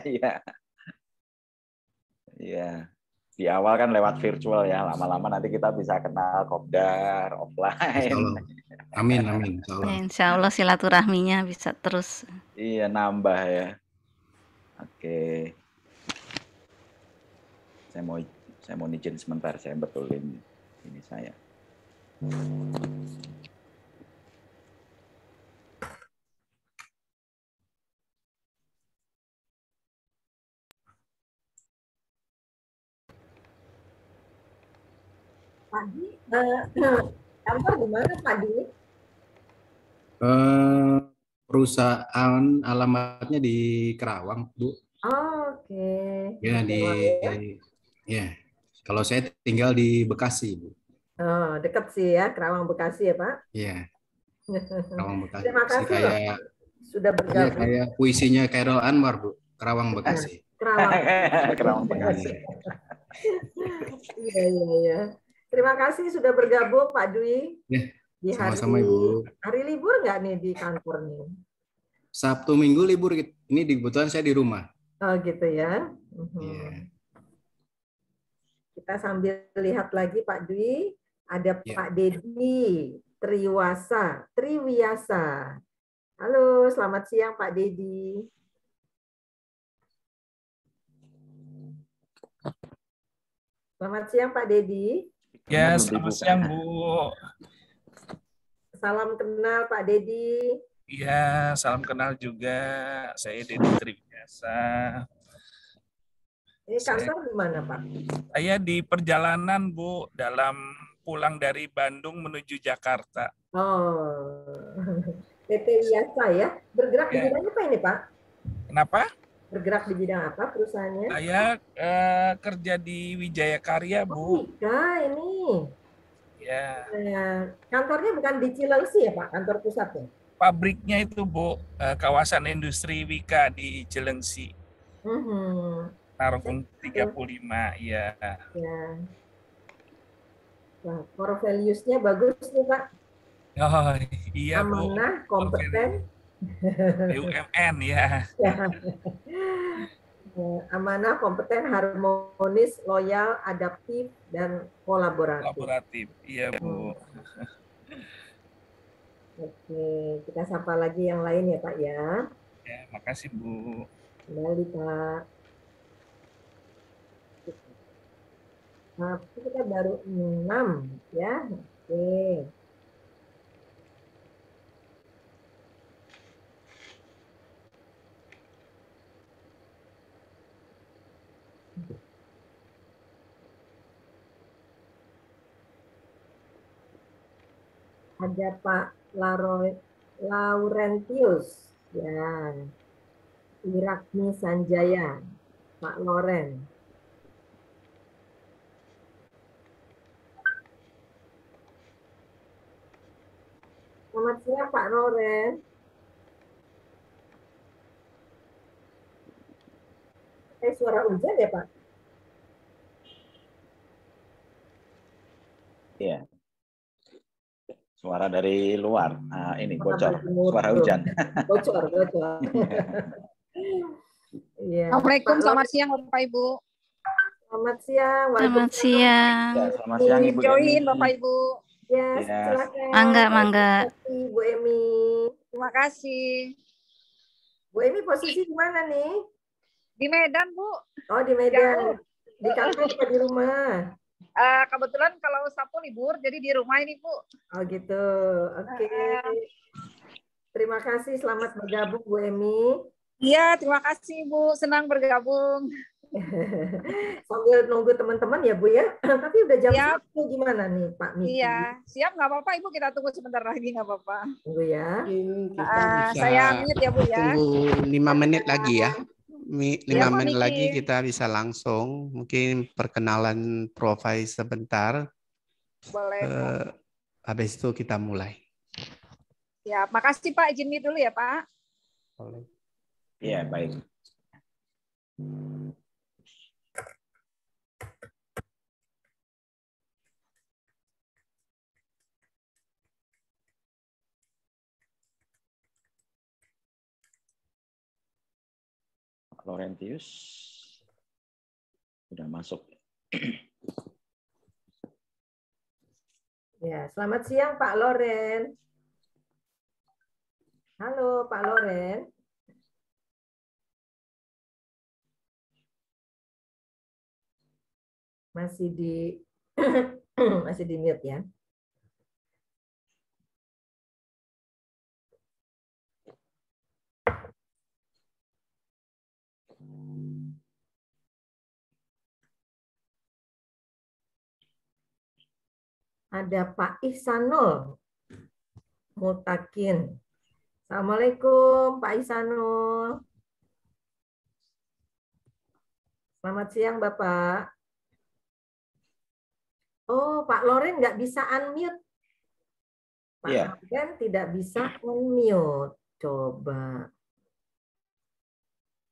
Iya. Iya. Di awal kan lewat virtual ya, lama-lama nanti kita bisa kenal kopdar offline. Amin, amin. Insya Allah silaturahminya bisa terus. Iya, nambah ya. Oke. Saya mau izin sebentar, saya betulin ini saya. Pak Di, kantor di mana Pak Di? Perusahaan alamatnya di Kerawang, Bu. Oh, oke. Ya, ya. Kalau saya tinggal di Bekasi, Bu. Oh, dekat sih ya, Kerawang Bekasi ya, Pak? Iya. Kerawang Bekasi. Terima kasih kayak sudah bergabung. Iya, kayak puisinya Khairil Anwar, Bu. Kerawang Bekasi. Kerawang Bekasi. Iya. Terima kasih sudah bergabung Pak Dwi. Ya, Di sama-sama Ibu. Hari libur nggak nih di kantor nih? Sabtu Minggu libur. Ini kebetulan saya di rumah. Oh gitu ya. Iya. Kita sambil lihat lagi Pak Dwi. Ada Pak Dedi Triwiyasa. Halo, selamat siang Pak Dedi. Selamat siang Pak Dedi. Ya, selamat siang Bu. Salam kenal Pak Dedi. Iya, salam kenal juga. Saya Dedi Triwiyasa. Ini kantor di mana Pak? Saya di perjalanan Bu, dalam pulang dari Bandung menuju Jakarta. Oh, PT Wiyasa ya. Bergerak di bidang apa ini Pak? Kenapa? Bergerak di bidang apa perusahaannya? Saya kerja di Wijaya Karya, Bu. Wika ini. Ya. Kantornya bukan di Cilengsi ya Pak, kantor pusatnya? Pabriknya itu Bu, kawasan industri Wika di Cilengsi. Narogong 35, ya. Nah, core values-nya bagus nih Pak. Oh iya Bu. Amanah, kompeten. BUMN ya. Amanah, kompeten, harmonis, loyal, adaptif, dan kolaboratif. Kolaboratif, iya Bu. Oke, kita sapa lagi yang lain ya Pak ya. Ya, makasih Bu. Kembali Pak. Nah, kita baru 6 ya. Oke. Ada Pak Laurentius, ya, Irakmi Sanjaya, Pak Loren. Selamat siang Pak Loren. Suara hujan ya Pak? Iya. Suara dari luar. Nah, ini bocor. Suara hujan. Bocor. Assalamualaikum, selamat siang Bapak Ibu. Selamat siang. Selamat siang. Ya, selamat siang Ibu Join Bapak Ibu. Ya, silakan. Mangga. Bu Emi. Terima kasih. Bu Emi posisi di mana nih? Di Medan, Bu. Oh, di Medan. Di kantor apa di rumah? Kebetulan kalau Sabtu libur, jadi di rumah ini, Bu. Oh gitu, oke. Terima kasih, selamat bergabung Bu Emi. Iya, terima kasih Bu, senang bergabung. Sambil nunggu teman-teman ya Bu ya. Tapi udah jam 1 gimana nih Pak Miki? Iya, siap nggak apa-apa Ibu, kita tunggu sebentar lagi nggak apa-apa. Tunggu ya. Saya mute ya Bu ya. Tunggu 5 menit lagi ya. 5 menit lagi kita bisa langsung. Mungkin perkenalan profil sebentar. Boleh. Habis itu kita mulai. Ya, makasih Pak. Izin mute dulu ya Pak. Boleh. Iya, baik. Laurentius sudah masuk. Ya, selamat siang Pak Loren. Halo Pak Loren. Masih di masih di mute ya. Ada Pak Ihsanul Mutakin. Assalamualaikum Pak Ihsanul. Selamat siang Bapak. Oh, Pak Loren nggak bisa unmute. Pak Loren tidak bisa unmute. Coba.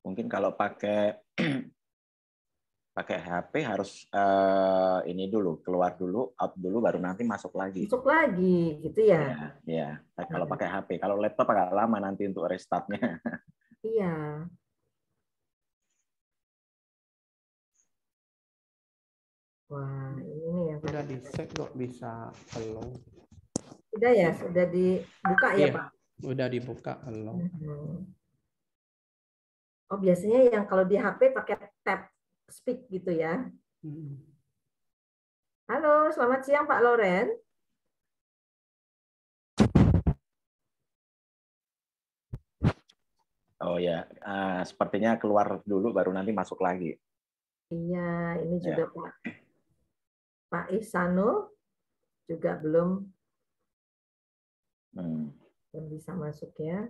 Mungkin kalau pakai HP harus ini dulu, keluar dulu, out dulu, baru nanti masuk lagi. Masuk lagi, gitu ya? Iya. Kalau pakai HP, kalau laptop agak lama nanti untuk restartnya. Iya. Wah, ini yang sudah di set kok bisa belum? Sudah ya, sudah dibuka ya Pak? Udah dibuka belum? Oh, biasanya yang kalau di HP pakai tab speak gitu ya. Halo, selamat siang Pak Loren. Oh ya, sepertinya keluar dulu baru nanti masuk lagi. Iya, ini juga Pak Ihsanul juga belum bisa masuk ya.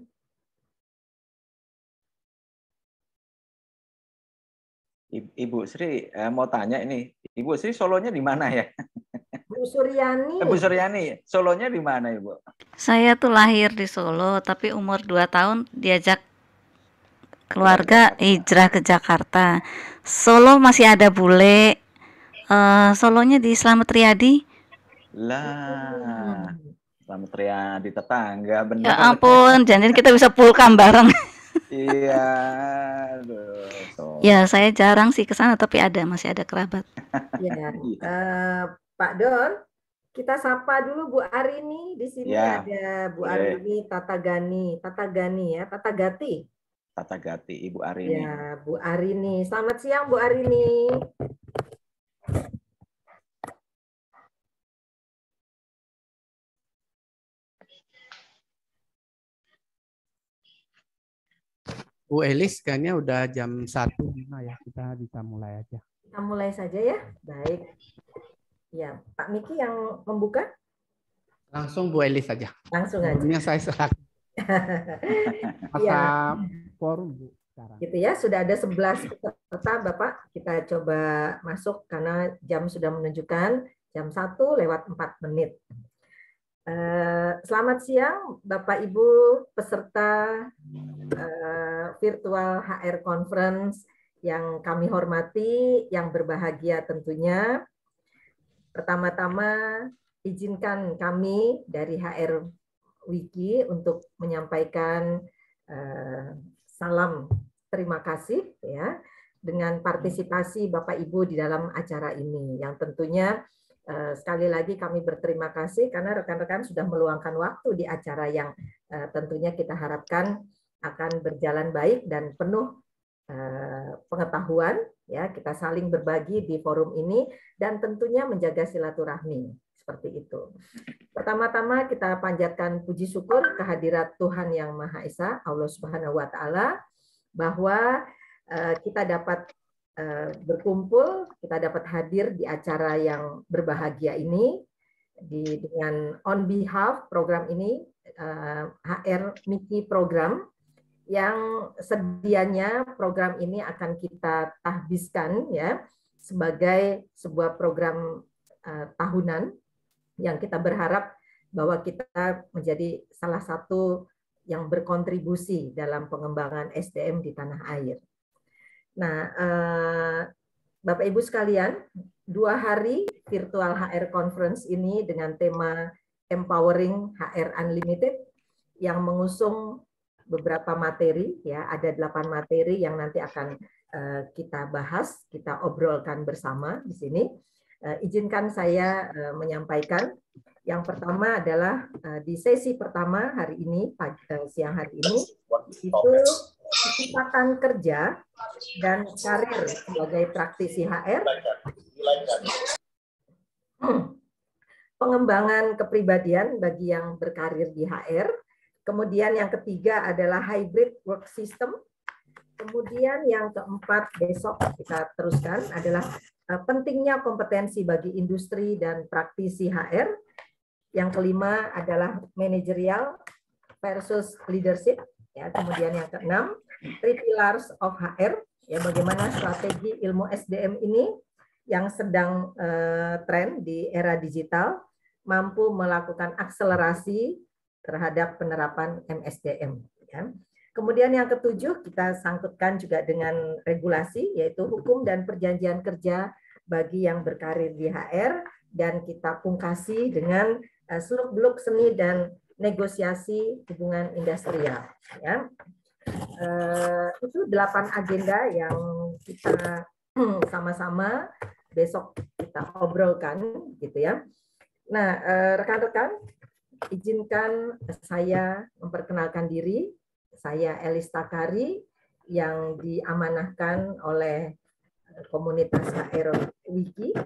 Ibu Sri mau tanya ini, Ibu Sri solonya di mana ya? Bu Suryani. Bu Suryani, solonya di mana Ibu? Saya tuh lahir di Solo, tapi umur 2 tahun diajak keluarga hijrah ke Jakarta. Solo masih ada bule. Solonya di Slamet Riyadi. Lah, Slamet Riyadi tetangga benar. Ya ampun, jangan kita bisa pulkam bareng. Iya. Ya, saya jarang sih ke sana, tapi masih ada kerabat. Ya, Pak Don, kita sapa dulu Bu Arini. Di sini ada Bu Arini Tatagani ya, Tatagati. Tatagati, Ibu Arini. Ya, Bu Arini. Selamat siang Bu Arini. Bu Elis kayaknya udah jam 1:05 ya, kita bisa mulai aja. Kita mulai saja ya. Baik. Ya, Pak Miki yang membuka? Langsung Bu Elis saja. Langsung aja. Sebelumnya saya serahkan. Ya. Forum Bu sekarang. Gitu ya, sudah ada 11 peserta Bapak. Kita coba masuk karena jam sudah menunjukkan jam 1:04. Selamat siang Bapak Ibu peserta virtual HR Conference yang kami hormati, yang berbahagia tentunya. Pertama-tama izinkan kami dari HR Wiki untuk menyampaikan salam terima kasih ya dengan partisipasi Bapak Ibu di dalam acara ini, yang tentunya sekali lagi kami berterima kasih karena rekan-rekan sudah meluangkan waktu di acara yang tentunya kita harapkan akan berjalan baik dan penuh pengetahuan ya, kita saling berbagi di forum ini dan tentunya menjaga silaturahmi seperti itu. Pertama-tama kita panjatkan puji syukur kehadirat Tuhan Yang Maha Esa, Allah Subhanahu wa taala, bahwa kita dapat berkumpul, kita dapat hadir di acara yang berbahagia ini dengan on behalf program ini HR Miki program yang sedianya program ini akan kita tahbiskan ya sebagai sebuah program tahunan yang kita berharap bahwa kita menjadi salah satu yang berkontribusi dalam pengembangan SDM di tanah air. Nah, Bapak Ibu sekalian, 2 hari virtual HR Conference ini dengan tema Empowering HR Unlimited yang mengusung beberapa materi, ya, ada 8 materi yang nanti akan kita bahas, kita obrolkan bersama di sini. Izinkan saya menyampaikan. Yang pertama adalah di sesi pertama hari ini, siang hari ini, itu kesempatan kerja dan karir sebagai praktisi HR, pengembangan kepribadian bagi yang berkarir di HR. Kemudian yang ketiga adalah hybrid work system. Kemudian yang keempat besok kita teruskan adalah pentingnya kompetensi bagi industri dan praktisi HR. Yang kelima adalah managerial versus leadership. Ya, kemudian yang keenam, 3 pillars of HR. Ya, bagaimana strategi ilmu SDM ini yang sedang tren di era digital mampu melakukan akselerasi terhadap penerapan MSDM. Ya. Kemudian yang ketujuh kita sangkutkan juga dengan regulasi, yaitu hukum dan perjanjian kerja bagi yang berkarir di HR, dan kita pungkasi dengan seluk-beluk seni dan negosiasi hubungan industrial. Ya. Itu 8 agenda yang kita sama-sama besok kita obrolkan, gitu ya. Nah, rekan-rekan, izinkan saya memperkenalkan diri. Saya Elis Takari yang diamanahkan oleh komunitas HR Wiki.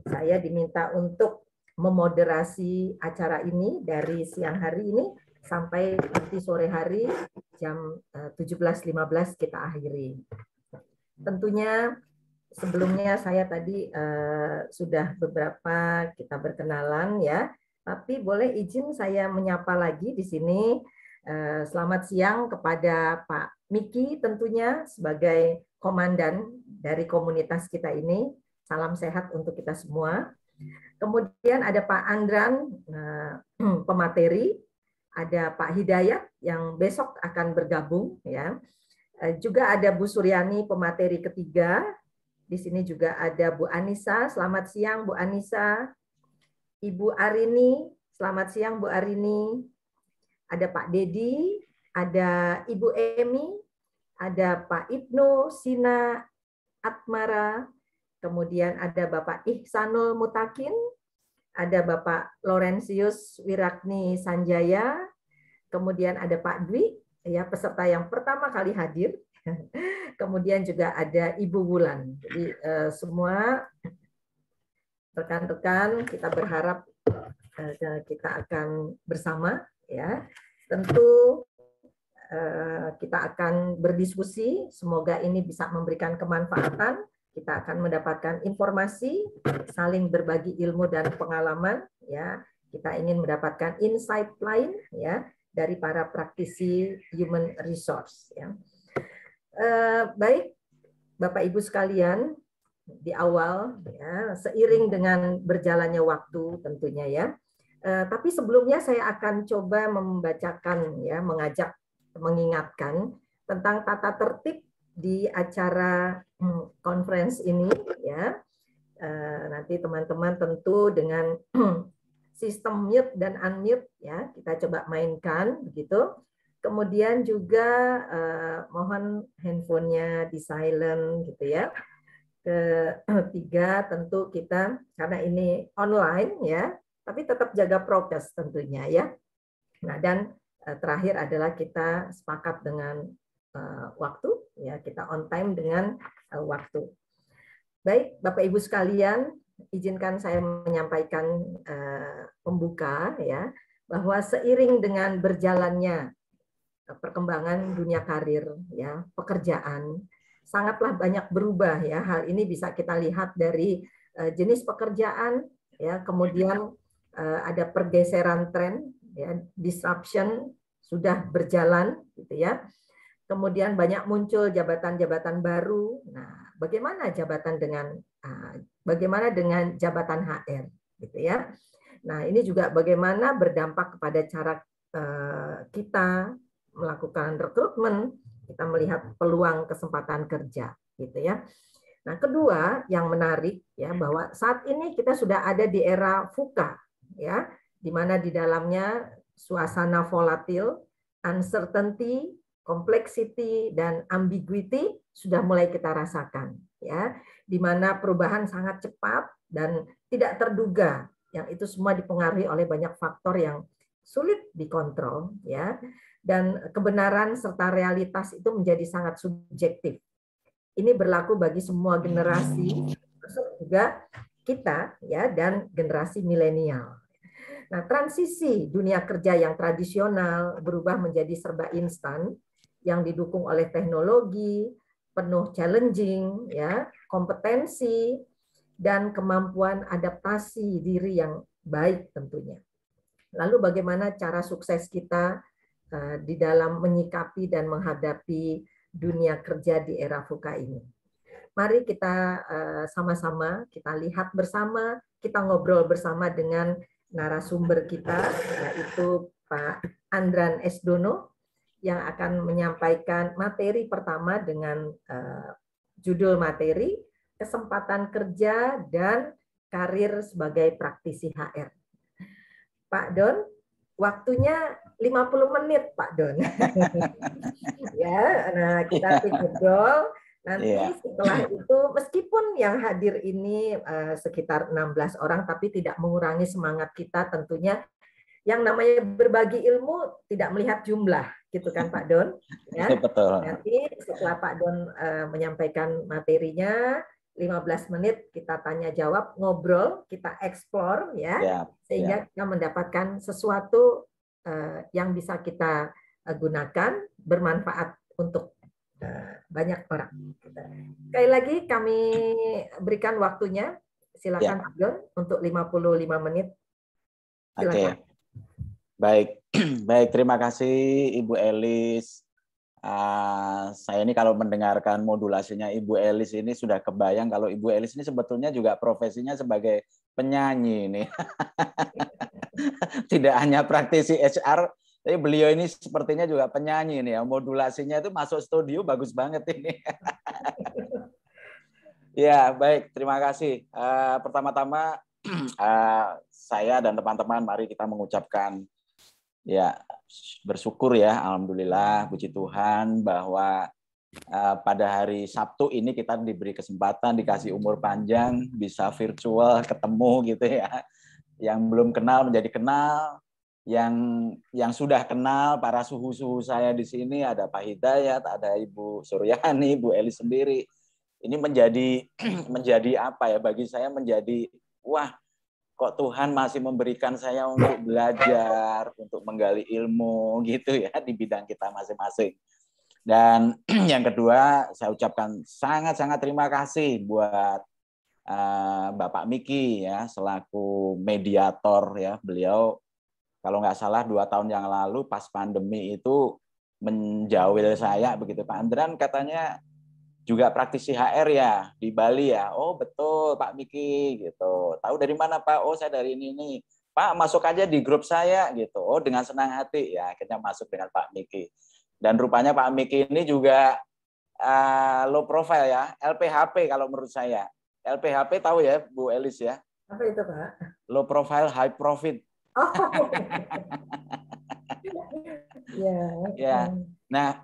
Saya diminta untuk memoderasi acara ini dari siang hari ini sampai nanti sore hari jam 17.15 kita akhiri. Tentunya sebelumnya saya tadi sudah beberapa kita berkenalan ya, tapi boleh izin saya menyapa lagi di sini. Selamat siang kepada Pak Miki tentunya sebagai komandan dari komunitas kita ini. Salam sehat untuk kita semua. Kemudian ada Pak Andran, pemateri. Ada Pak Hidayat yang besok akan bergabung. Ya. Juga ada Bu Suryani, pemateri ketiga. Di sini juga ada Bu Anissa. Selamat siang Bu Anissa. Ibu Arini. Selamat siang Bu Arini. Ada Pak Dedi, ada Ibu Emi, ada Pak Ibnu Sina Atmara, kemudian ada Bapak Ihsanul Mutakin, ada Bapak Laurentius Wirakni Sanjaya, kemudian ada Pak Dwi, ya peserta yang pertama kali hadir, kemudian juga ada Ibu Wulan. Jadi semua rekan-rekan kita berharap kita akan bersama. Ya, tentu kita akan berdiskusi. Semoga ini bisa memberikan kemanfaatan. Kita akan mendapatkan informasi, saling berbagi ilmu dan pengalaman. Ya, kita ingin mendapatkan insight lain ya dari para praktisi human resource. Ya. Baik, Bapak Ibu sekalian, di awal ya, seiring dengan berjalannya waktu tentunya ya. Tapi sebelumnya saya akan coba membacakan, ya, mengingatkan tentang tata tertib di acara conference ini, ya. Nanti teman-teman tentu dengan sistem mute dan unmute, ya, kita coba mainkan, begitu. Kemudian juga mohon handphonenya di silent, gitu ya. Ketiga tentu kita karena ini online, ya. Tapi tetap jaga prokes tentunya ya. Nah, dan terakhir adalah kita sepakat dengan waktu, ya kita on time dengan waktu. Baik, Bapak Ibu sekalian, izinkan saya menyampaikan pembuka ya, bahwa seiring dengan berjalannya perkembangan dunia karir ya, pekerjaan sangatlah banyak berubah ya. Hal ini bisa kita lihat dari jenis pekerjaan ya, kemudian ada pergeseran tren, ya, disruption sudah berjalan, gitu ya. Kemudian banyak muncul jabatan-jabatan baru. Nah, bagaimana dengan jabatan HR, gitu ya. Nah, ini juga bagaimana berdampak kepada cara kita melakukan rekrutmen, kita melihat peluang kesempatan kerja, gitu ya. Nah, kedua yang menarik ya, bahwa saat ini kita sudah ada di era VUCA. Ya, di mana di dalamnya suasana volatil, uncertainty, complexity dan ambiguity sudah mulai kita rasakan, ya, di mana perubahan sangat cepat dan tidak terduga, yang itu semua dipengaruhi oleh banyak faktor yang sulit dikontrol, ya, dan kebenaran serta realitas itu menjadi sangat subjektif. Ini berlaku bagi semua generasi, termasuk juga kita, ya, dan generasi milenial. Nah, transisi dunia kerja yang tradisional berubah menjadi serba instan, yang didukung oleh teknologi, penuh challenging, ya, kompetensi, dan kemampuan adaptasi diri yang baik tentunya. Lalu bagaimana cara sukses kita di dalam menyikapi dan menghadapi dunia kerja di era VUCA ini? Mari kita sama-sama, kita lihat bersama, kita ngobrol bersama dengan narasumber kita, yaitu Pak Andran S. Dono, yang akan menyampaikan materi pertama dengan judul materi kesempatan kerja dan karir sebagai praktisi HR. Pak Don, waktunya 50 menit, Pak Don. Ya, nah kita ngobrol. Nanti setelah itu, meskipun yang hadir ini sekitar 16 orang, tapi tidak mengurangi semangat kita tentunya. Yang namanya berbagi ilmu tidak melihat jumlah, gitu kan Pak Don? Ya. Betul. Nanti setelah Pak Don menyampaikan materinya, 15 menit kita tanya jawab, ngobrol, kita explore, ya, sehingga kita mendapatkan sesuatu yang bisa kita gunakan, bermanfaat untuk banyak orang. Sekali lagi kami berikan waktunya, silakan Pak Don untuk 55 menit. Silakan. Oke. Baik, baik, terima kasih Ibu Elis. Saya ini kalau mendengarkan modulasinya Ibu Elis ini sudah kebayang kalau Ibu Elis ini sebetulnya juga profesinya sebagai penyanyi ini. Tidak hanya praktisi HR, tapi beliau ini sepertinya juga penyanyi nih ya. Modulasinya itu masuk studio bagus banget ini. Ya, baik, terima kasih. Pertama-tama saya dan teman-teman mari kita mengucapkan ya bersyukur ya, alhamdulillah, puji Tuhan bahwa pada hari Sabtu ini kita diberi kesempatan, dikasih umur panjang, bisa virtual ketemu gitu ya. Yang belum kenal menjadi kenal, yang sudah kenal para suhu-suhu saya di sini ada Pak Hidayat, ada Ibu Suryani, Ibu Eli sendiri. Ini menjadi apa ya, bagi saya menjadi wah, kok Tuhan masih memberikan saya untuk belajar, untuk menggali ilmu gitu ya di bidang kita masing-masing. Dan yang kedua, saya ucapkan sangat-sangat terima kasih buat Bapak Miki ya selaku mediator ya. Beliau kalau nggak salah 2 tahun yang lalu pas pandemi itu menjawil saya begitu, Pak Andran katanya juga praktisi HR ya di Bali ya. Oh betul Pak Miki gitu. Tahu dari mana Pak? Oh saya dari ini. Pak masuk aja di grup saya gitu. Oh dengan senang hati ya akhirnya masuk dengan Pak Miki. Dan rupanya Pak Miki ini juga low profile ya, LPHP kalau menurut saya. LPHP tahu ya Bu Elis ya? Apa itu Pak? Low profile high profit. Oh. Ya. Nah,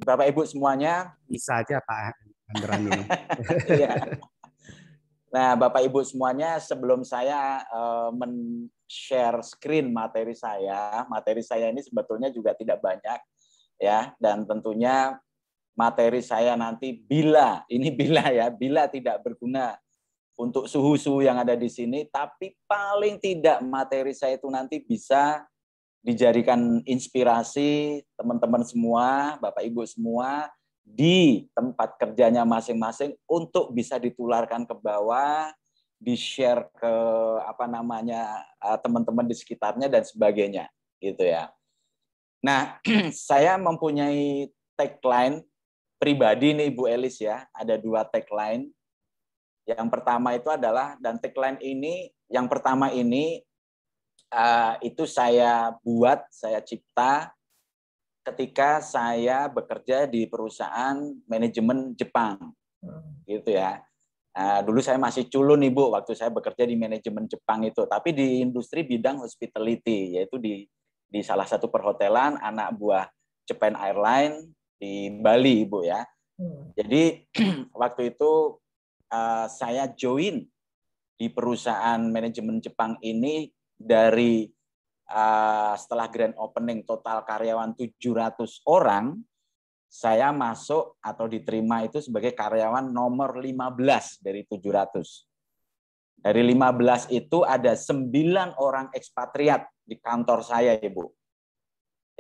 Bapak Ibu semuanya bisa aja Pak Andran ini. Ya. Nah, Bapak Ibu semuanya, sebelum saya men-share screen materi saya ini sebetulnya juga tidak banyak ya, dan tentunya materi saya nanti bila tidak berguna untuk suhu-suhu yang ada di sini, tapi paling tidak materi saya itu nanti bisa dijadikan inspirasi teman-teman semua, Bapak Ibu semua di tempat kerjanya masing-masing untuk bisa ditularkan ke bawah, di-share ke teman-teman di sekitarnya dan sebagainya, gitu ya. Nah, saya mempunyai tagline pribadi nih Bu Elis ya, ada 2 tagline. Yang pertama itu adalah, dan tagline ini, yang pertama ini itu saya buat, saya cipta ketika saya bekerja di perusahaan manajemen Jepang, gitu ya. Dulu saya masih culun nih Bu, waktu saya bekerja di manajemen Jepang itu, tapi di industri bidang hospitality, yaitu di salah satu perhotelan anak buah Japan Airlines di Bali, Ibu ya. Jadi waktu itu saya join di perusahaan manajemen Jepang ini dari setelah grand opening total karyawan 700 orang, saya masuk atau diterima itu sebagai karyawan nomor 15 dari 700. Dari 15 itu ada 9 orang ekspatriat di kantor saya, Ibu.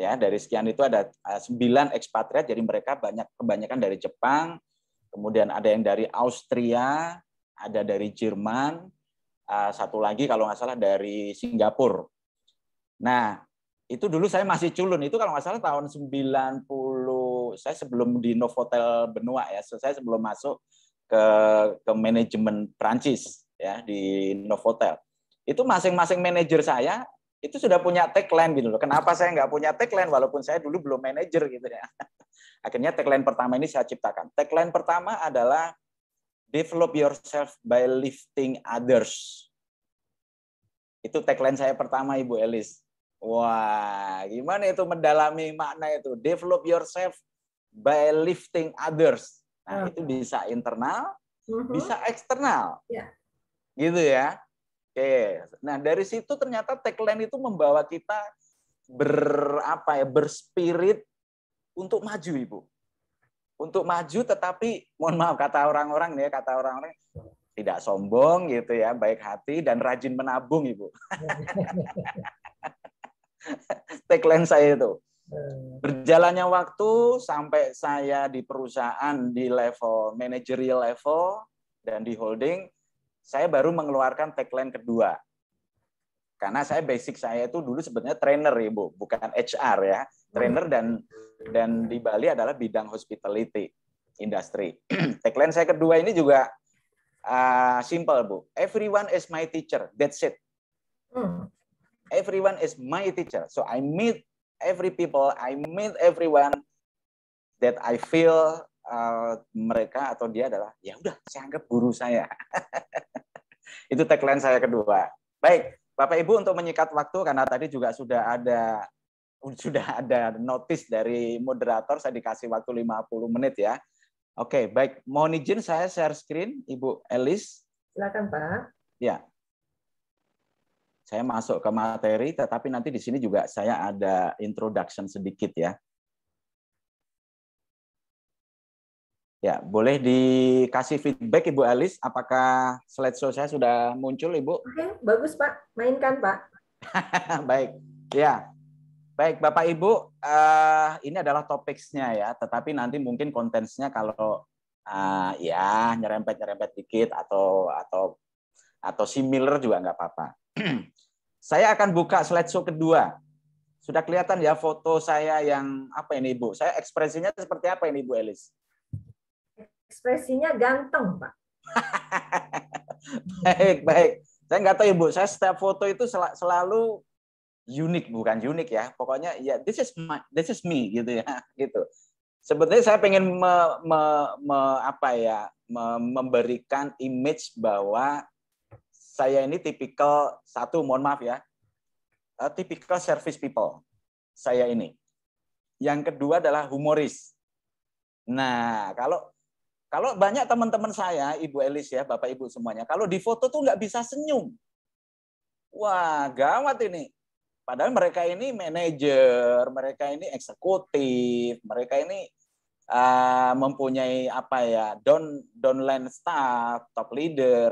Ya, dari sekian itu ada 9 ekspatriat, jadi mereka kebanyakan dari Jepang, kemudian ada yang dari Austria, ada dari Jerman, satu lagi kalau nggak salah dari Singapura. Nah, itu dulu saya masih culun, itu kalau nggak salah tahun 90, saya sebelum di Novotel Benua ya, saya sebelum masuk ke manajemen Prancis ya di Novotel. Itu masing-masing manajer saya itu sudah punya tagline gitu loh. Kenapa saya nggak punya tagline walaupun saya dulu belum manajer gitu ya. Akhirnya tagline pertama ini saya ciptakan. Tagline pertama adalah develop yourself by lifting others. Itu tagline saya pertama, Ibu Elis. Wah, gimana itu mendalami makna itu? Develop yourself by lifting others. Nah, itu bisa internal, bisa eksternal. Gitu ya. Oke, nah dari situ ternyata tagline itu membawa kita berspirit untuk maju, Ibu. Untuk maju, tetapi mohon maaf kata orang-orang tidak sombong gitu ya, baik hati dan rajin menabung, Ibu. Tagline saya itu. Berjalannya waktu sampai saya di perusahaan di level managerial level dan di holding, saya baru mengeluarkan tagline kedua. Karena saya basic saya itu dulu sebenarnya trainer, Ibu, bukan HR ya. Trainer dan di Bali adalah bidang hospitality industry. Tagline saya kedua ini juga simple, Bu. Everyone is my teacher. That's it. Everyone is my teacher. So I meet every people, I meet everyone that I feel mereka atau dia adalah, ya udah, saya anggap guru saya. Itu tagline saya kedua. Baik, Bapak Ibu, untuk menyikat waktu karena tadi juga sudah ada notice dari moderator, saya dikasih waktu 50 menit ya. Oke, baik. Mohon izin saya share screen, Ibu Elis. Silakan, Pak. Ya. Saya masuk ke materi, tetapi nanti di sini juga saya ada introduction sedikit ya. Ya, boleh dikasih feedback Ibu Elis, apakah slideshow saya sudah muncul, Ibu? Oke, bagus Pak, mainkan Pak. Baik, ya. Baik, Bapak Ibu, ini adalah topiknya ya, tetapi nanti mungkin kontennya kalau ya nyerempet dikit atau similar juga nggak apa-apa. Saya akan buka slideshow kedua. Sudah kelihatan ya foto saya yang apa ini, Ibu? Saya ekspresinya seperti apa ini, Bu Elis? Ekspresinya ganteng, Pak. Baik. Saya nggak tahu, Ibu. Saya setiap foto itu selalu unik, bukan unik ya. Pokoknya ya this is me gitu ya, gitu. Sebetulnya saya pengen memberikan image bahwa saya ini tipikal mohon maaf ya, tipikal service people. Saya ini. Yang kedua adalah humoris. Nah, kalau banyak teman-teman saya, Ibu Elis ya, Bapak Ibu semuanya, kalau di foto tuh nggak bisa senyum. Wah, gawat ini. Padahal mereka ini manajer, mereka ini eksekutif, mereka ini mempunyai downline staff, top leader,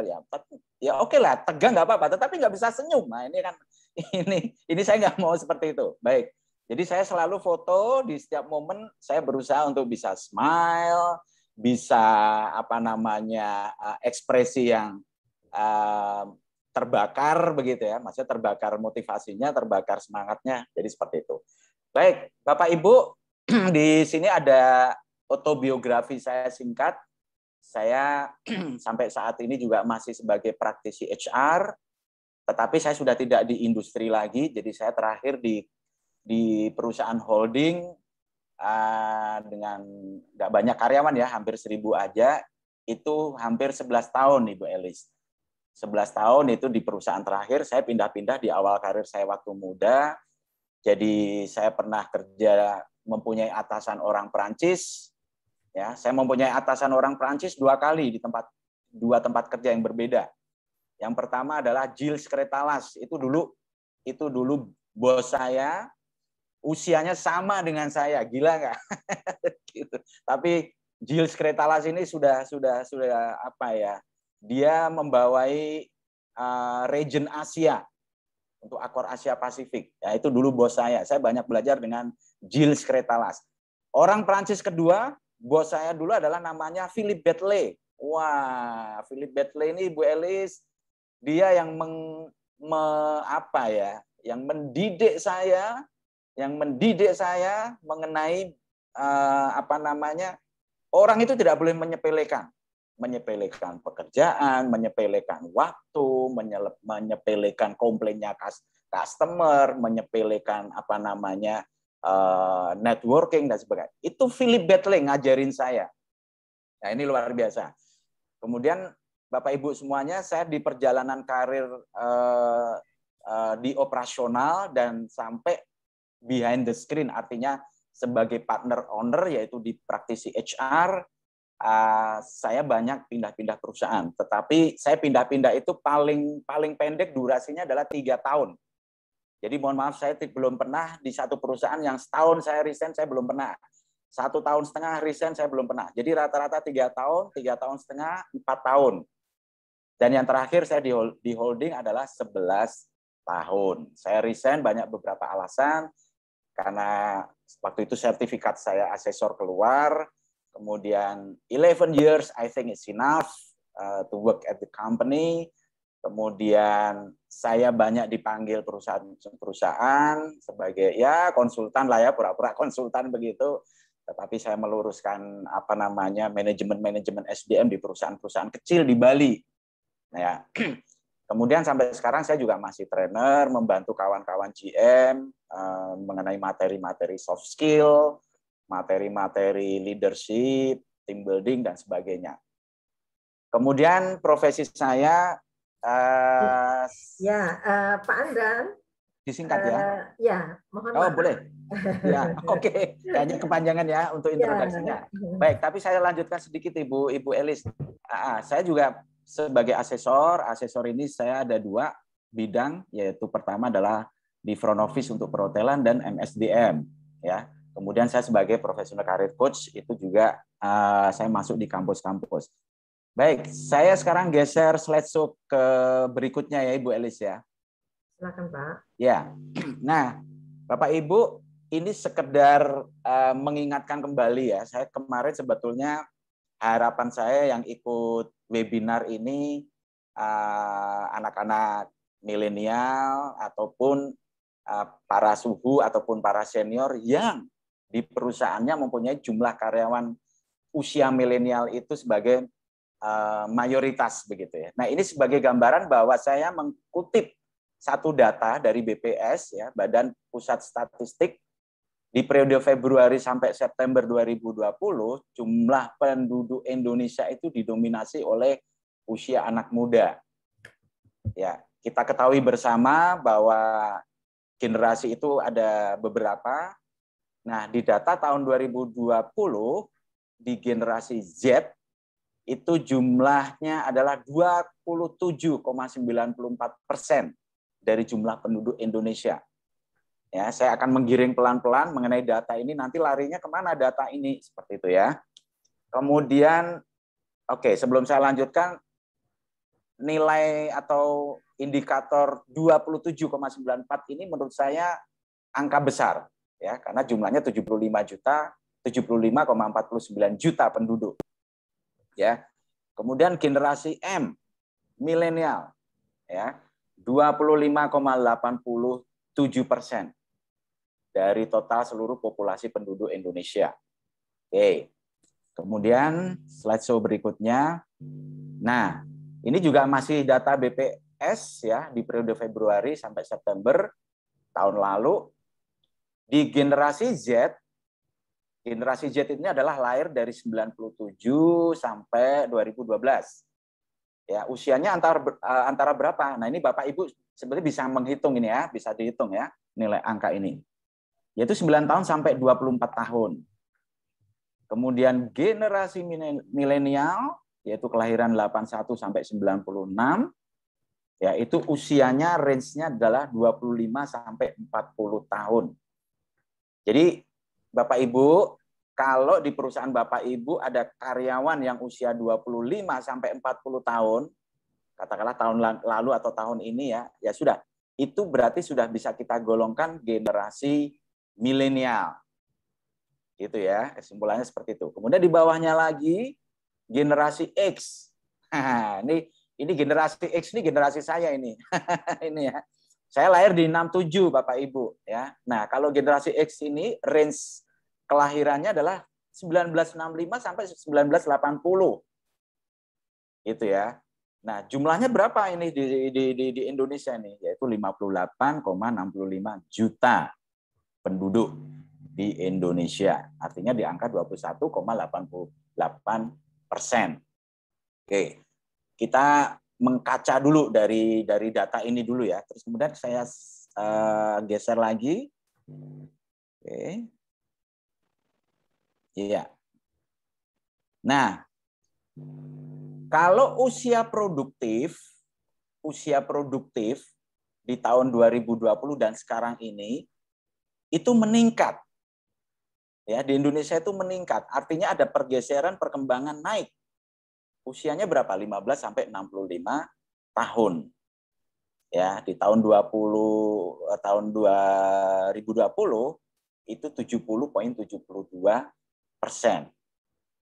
ya oke lah, tegang nggak apa-apa, tetapi nggak bisa senyum. Nah ini kan, ini saya nggak mau seperti itu. Baik, jadi saya selalu foto di setiap momen, saya berusaha untuk bisa smile, bisa ekspresi yang terbakar begitu ya, maksudnya terbakar motivasinya, terbakar semangatnya, jadi seperti itu. Baik, Bapak Ibu, di sini ada autobiografi saya singkat. Saya sampai saat ini juga masih sebagai praktisi HR, tetapi saya sudah tidak di industri lagi, jadi saya terakhir di perusahaan holding dengan nggak banyak karyawan ya, hampir 1.000 aja, itu hampir 11 tahun Ibu Elis. 11 tahun itu di perusahaan terakhir, saya pindah-pindah di awal karir saya waktu muda, jadi saya pernah kerja mempunyai atasan orang Perancis. Ya, saya mempunyai atasan orang Perancis 2 kali di dua tempat kerja yang berbeda. Yang pertama adalah Gilles Cretalas. Itu dulu bos saya, usianya sama dengan saya, gila nggak? Gitu. Tapi Gilles Cretalas ini sudah apa ya? Dia membawai region Asia untuk akor Asia Pasifik. Ya, itu dulu bos saya. Saya banyak belajar dengan Gilles Cretalas. Orang Prancis kedua, bos saya dulu adalah namanya Philippe Betley. Wah, Philippe Betley ini Bu Elis, dia yang yang mendidik saya mengenai orang itu tidak boleh menyepelekan pekerjaan, menyepelekan waktu, menyepelekan komplainnya customer, menyepelekan networking dan sebagainya. Itu Philippe Betley ngajarin saya. Nah, ini luar biasa. Kemudian Bapak Ibu semuanya, saya di perjalanan karir di operasional dan sampai behind the screen, artinya sebagai partner owner, yaitu di praktisi HR, saya banyak pindah-pindah perusahaan. Tetapi saya pindah-pindah itu paling pendek durasinya adalah 3 tahun. Jadi mohon maaf, saya belum pernah di satu perusahaan yang setahun saya resign, saya belum pernah. 1,5 tahun resign, saya belum pernah. Jadi rata-rata 3 tahun, 3,5 tahun, 4 tahun. Dan yang terakhir saya di holding adalah 11 tahun. Saya resign banyak beberapa alasan, karena waktu itu sertifikat saya asesor keluar, kemudian 11 years I think it's enough to work at the company. Kemudian saya banyak dipanggil perusahaan sebagai ya konsultan lah ya, pura-pura konsultan begitu. Tetapi saya meluruskan manajemen SDM di perusahaan-perusahaan kecil di Bali. Nah, ya. Kemudian sampai sekarang saya juga masih trainer, membantu kawan-kawan GM mengenai materi-materi soft skill, materi-materi leadership, team building dan sebagainya. Kemudian profesi saya Pak Andran, disingkat ya. Ya, mohon maaf. maaf. Boleh. Ya, oke. Kayaknya kepanjangan ya untuk introduksinya. Baik, tapi saya lanjutkan sedikit Ibu Elis. Saya juga sebagai asesor ini saya ada 2 bidang, yaitu pertama adalah di front office untuk perhotelan dan MSDM. Ya. Kemudian saya sebagai professional career coach itu juga saya masuk di kampus-kampus. Baik, saya sekarang geser slideshow ke berikutnya ya Ibu Elis ya. Silakan Pak. Ya, nah Bapak Ibu, ini sekedar mengingatkan kembali ya. Saya kemarin sebetulnya harapan saya yang ikut webinar ini anak-anak milenial ataupun para suhu ataupun para senior yang di perusahaannya mempunyai jumlah karyawan usia milenial itu sebagai mayoritas begitu ya. Nah, ini sebagai gambaran bahwa saya mengutip satu data dari BPS ya, Badan Pusat Statistik, di periode Februari sampai September 2020 jumlah penduduk Indonesia itu didominasi oleh usia anak muda. Ya, kita ketahui bersama bahwa generasi itu ada beberapa. Nah, di data tahun 2020 di generasi Z itu jumlahnya adalah 27,94% dari jumlah penduduk Indonesia. Ya, saya akan menggiring pelan-pelan mengenai data ini. Nanti larinya kemana data ini seperti itu ya. Kemudian, oke, sebelum saya lanjutkan, nilai atau indikator 27,94 ini menurut saya angka besar ya, karena jumlahnya 75,49 juta penduduk. Ya. Kemudian generasi M, milenial, ya, 25,87% dari total seluruh populasi penduduk Indonesia. Oke. Kemudian slideshow berikutnya. Nah, ini juga masih data BPS ya di periode Februari sampai September tahun lalu. Di generasi Z ini adalah lahir dari 97 sampai 2012. Ya, usianya antara berapa? Nah, ini Bapak Ibu sebenarnya bisa menghitung ini ya, bisa dihitung ya nilai angka ini. yaitu 9 tahun sampai 24 tahun. Kemudian generasi milenial, yaitu kelahiran 81 sampai 96, yaitu usianya range-nya adalah 25 sampai 40 tahun. Jadi Bapak Ibu, kalau di perusahaan Bapak Ibu ada karyawan yang usia 25 sampai 40 tahun, katakanlah tahun lalu atau tahun ini ya sudah. Itu berarti sudah bisa kita golongkan generasi milenial. Gitu ya, kesimpulannya seperti itu. Kemudian di bawahnya lagi generasi X. Nah, ini generasi X, ini generasi saya ini. Ini ya. Saya lahir di 67 Bapak Ibu ya. Nah, kalau generasi X ini range kelahirannya adalah 1965 sampai 1980. Gitu ya. Nah, jumlahnya berapa ini di Indonesia nih? Yaitu 58,65 juta penduduk di Indonesia. Artinya di angka 21,88%. Oke, kita mengkaca dulu dari data ini dulu ya. Terus kemudian saya geser lagi. Oke. Iya. Nah, kalau usia produktif di tahun 2020 dan sekarang ini itu meningkat. Ya, di Indonesia itu meningkat. Artinya ada pergeseran, perkembangan naik. Usianya berapa? 15 sampai 65 tahun. Ya, di tahun 2020 itu 70,72%.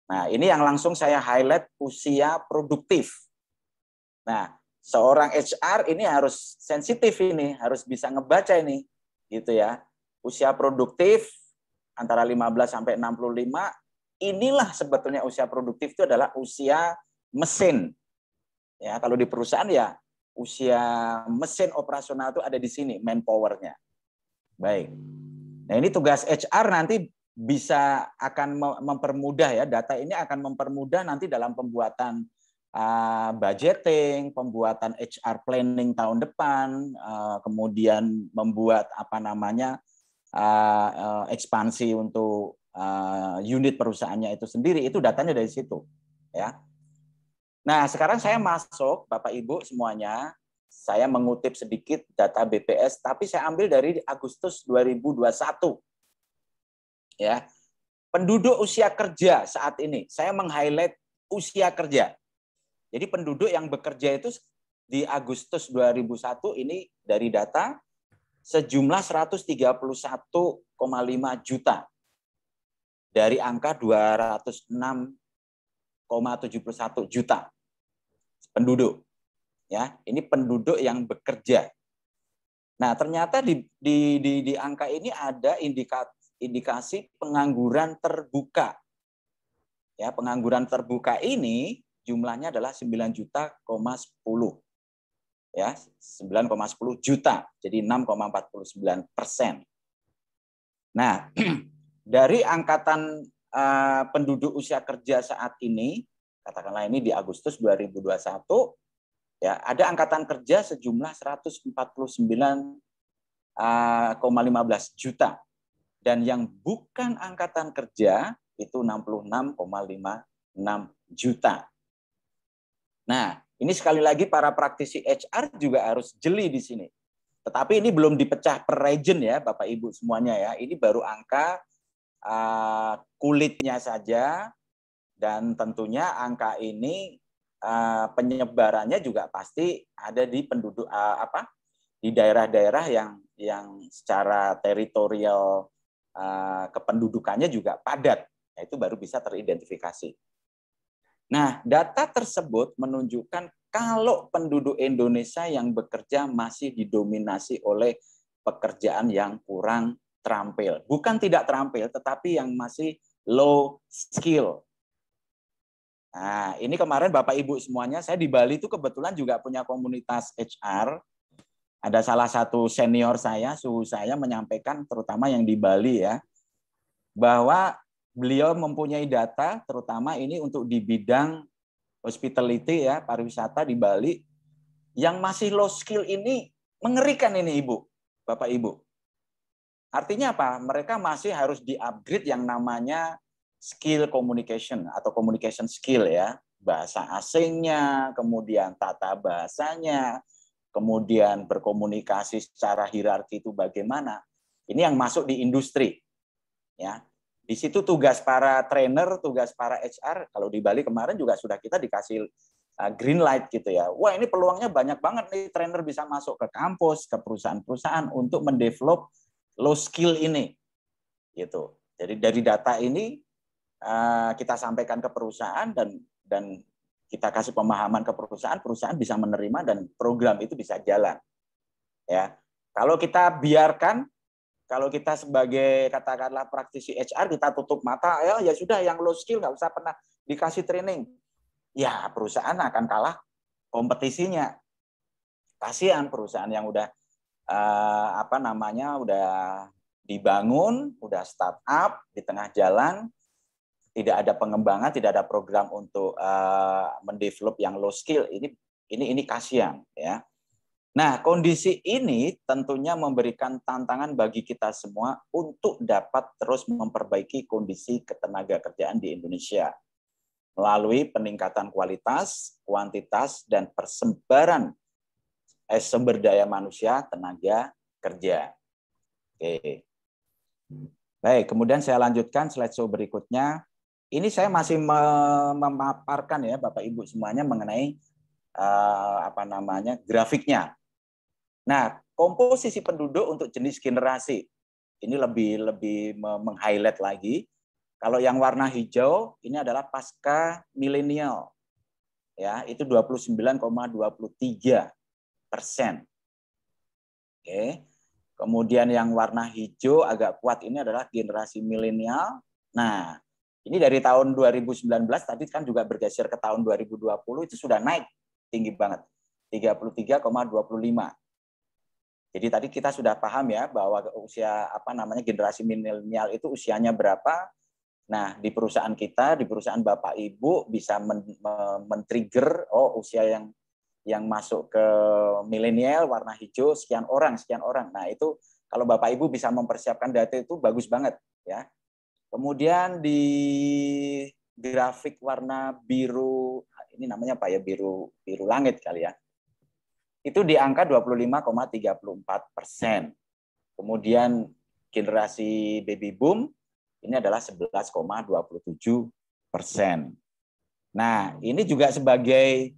Nah, ini yang langsung saya highlight usia produktif. Nah, seorang HR ini harus sensitif ini, harus bisa ngebaca ini, gitu ya. Usia produktif antara 15 sampai 65, inilah sebetulnya usia produktif itu adalah usia mesin. Ya, kalau di perusahaan ya usia mesin operasional itu ada di sini, manpower-nya. Baik. Nah, ini tugas HR nanti bisa akan mempermudah ya, data ini akan mempermudah nanti dalam pembuatan budgeting, pembuatan HR planning tahun depan, kemudian membuat ekspansi untuk unit perusahaannya itu sendiri, itu datanya dari situ ya. Nah, sekarang saya masuk Bapak Ibu semuanya, saya mengutip sedikit data BPS, tapi saya ambil dari Agustus 2021. Ya, penduduk usia kerja saat ini, saya meng-highlight usia kerja. Jadi penduduk yang bekerja itu di Agustus 2001 ini dari data sejumlah 131,5 juta dari angka 206,71 juta penduduk. Ya, ini penduduk yang bekerja. Nah, ternyata di angka ini ada indikasi pengangguran terbuka. Ya, pengangguran terbuka ini jumlahnya adalah 9,10. Ya, 9,10 juta. Jadi 6,49%. Nah, dari angkatan penduduk usia kerja saat ini, katakanlah ini di Agustus 2021, ya, ada angkatan kerja sejumlah 149,15 juta. Dan yang bukan angkatan kerja itu 66,56 juta. Nah, ini sekali lagi para praktisi HR juga harus jeli di sini. Tetapi ini belum dipecah per region ya, Bapak Ibu semuanya ya. Ini baru angka kulitnya saja, dan tentunya angka ini penyebarannya juga pasti ada di penduduk di daerah-daerah yang secara teritorial kependudukannya juga padat, nah, itu baru bisa teridentifikasi. Nah, data tersebut menunjukkan kalau penduduk Indonesia yang bekerja masih didominasi oleh pekerjaan yang kurang terampil. Bukan tidak terampil, tetapi yang masih low skill. Nah, ini kemarin Bapak Ibu semuanya, saya di Bali itu kebetulan juga punya komunitas HR. Ada salah satu senior saya, suhu saya menyampaikan, terutama yang di Bali ya, bahwa beliau mempunyai data, terutama ini untuk di bidang hospitality ya, pariwisata di Bali, yang masih low skill ini mengerikan ini Ibu, Bapak Ibu. Artinya apa? Mereka masih harus di-upgrade yang namanya skill communication atau communication skill ya. Bahasa asingnya, kemudian tata bahasanya, kemudian berkomunikasi secara hierarki itu bagaimana. Ini yang masuk di industri. Ya. Di situ tugas para trainer, tugas para HR, kalau di Bali kemarin juga sudah kita dikasih green light gitu ya. Wah, ini peluangnya banyak banget nih, trainer bisa masuk ke kampus, ke perusahaan-perusahaan untuk mendevelop low skill ini. Gitu. Jadi dari data ini kita sampaikan ke perusahaan dan kita kasih pemahaman ke perusahaan, perusahaan bisa menerima dan program itu bisa jalan. Ya. Kalau kita biarkan, kalau kita sebagai katakanlah praktisi HR kita tutup mata, ya sudah yang low skill nggak usah pernah dikasih training. Ya, perusahaan akan kalah kompetisinya. Kasihan perusahaan yang udah udah dibangun, udah startup di tengah jalan, tidak ada pengembangan, tidak ada program untuk mendevelop yang low skill. Ini kasihan ya. Nah, kondisi ini tentunya memberikan tantangan bagi kita semua untuk dapat terus memperbaiki kondisi ketenaga kerjaan di Indonesia melalui peningkatan kualitas, kuantitas, dan persebaran sumber daya manusia tenaga kerja. Oke. Baik, kemudian saya lanjutkan slideshow berikutnya. Ini saya masih memaparkan ya Bapak Ibu semuanya mengenai grafiknya. Nah, komposisi penduduk untuk jenis generasi ini lebih meng-highlight lagi. Kalau yang warna hijau ini adalah pasca milenial, ya itu 29,23%. Oke. Kemudian yang warna hijau agak kuat ini adalah generasi milenial. Nah, ini dari tahun 2019 tadi kan juga bergeser ke tahun 2020 itu sudah naik tinggi banget, 33,25. Jadi tadi kita sudah paham ya bahwa usia generasi milenial itu usianya berapa. Nah, di perusahaan kita, di perusahaan Bapak Ibu bisa men-trigger usia yang masuk ke milenial warna hijau sekian orang. Nah, itu kalau Bapak Ibu bisa mempersiapkan data itu bagus banget ya. Kemudian di grafik warna biru, ini namanya apa ya, biru langit kali ya. Itu di angka 25,34%. Kemudian generasi baby boom ini adalah 11,27%. Nah, ini juga sebagai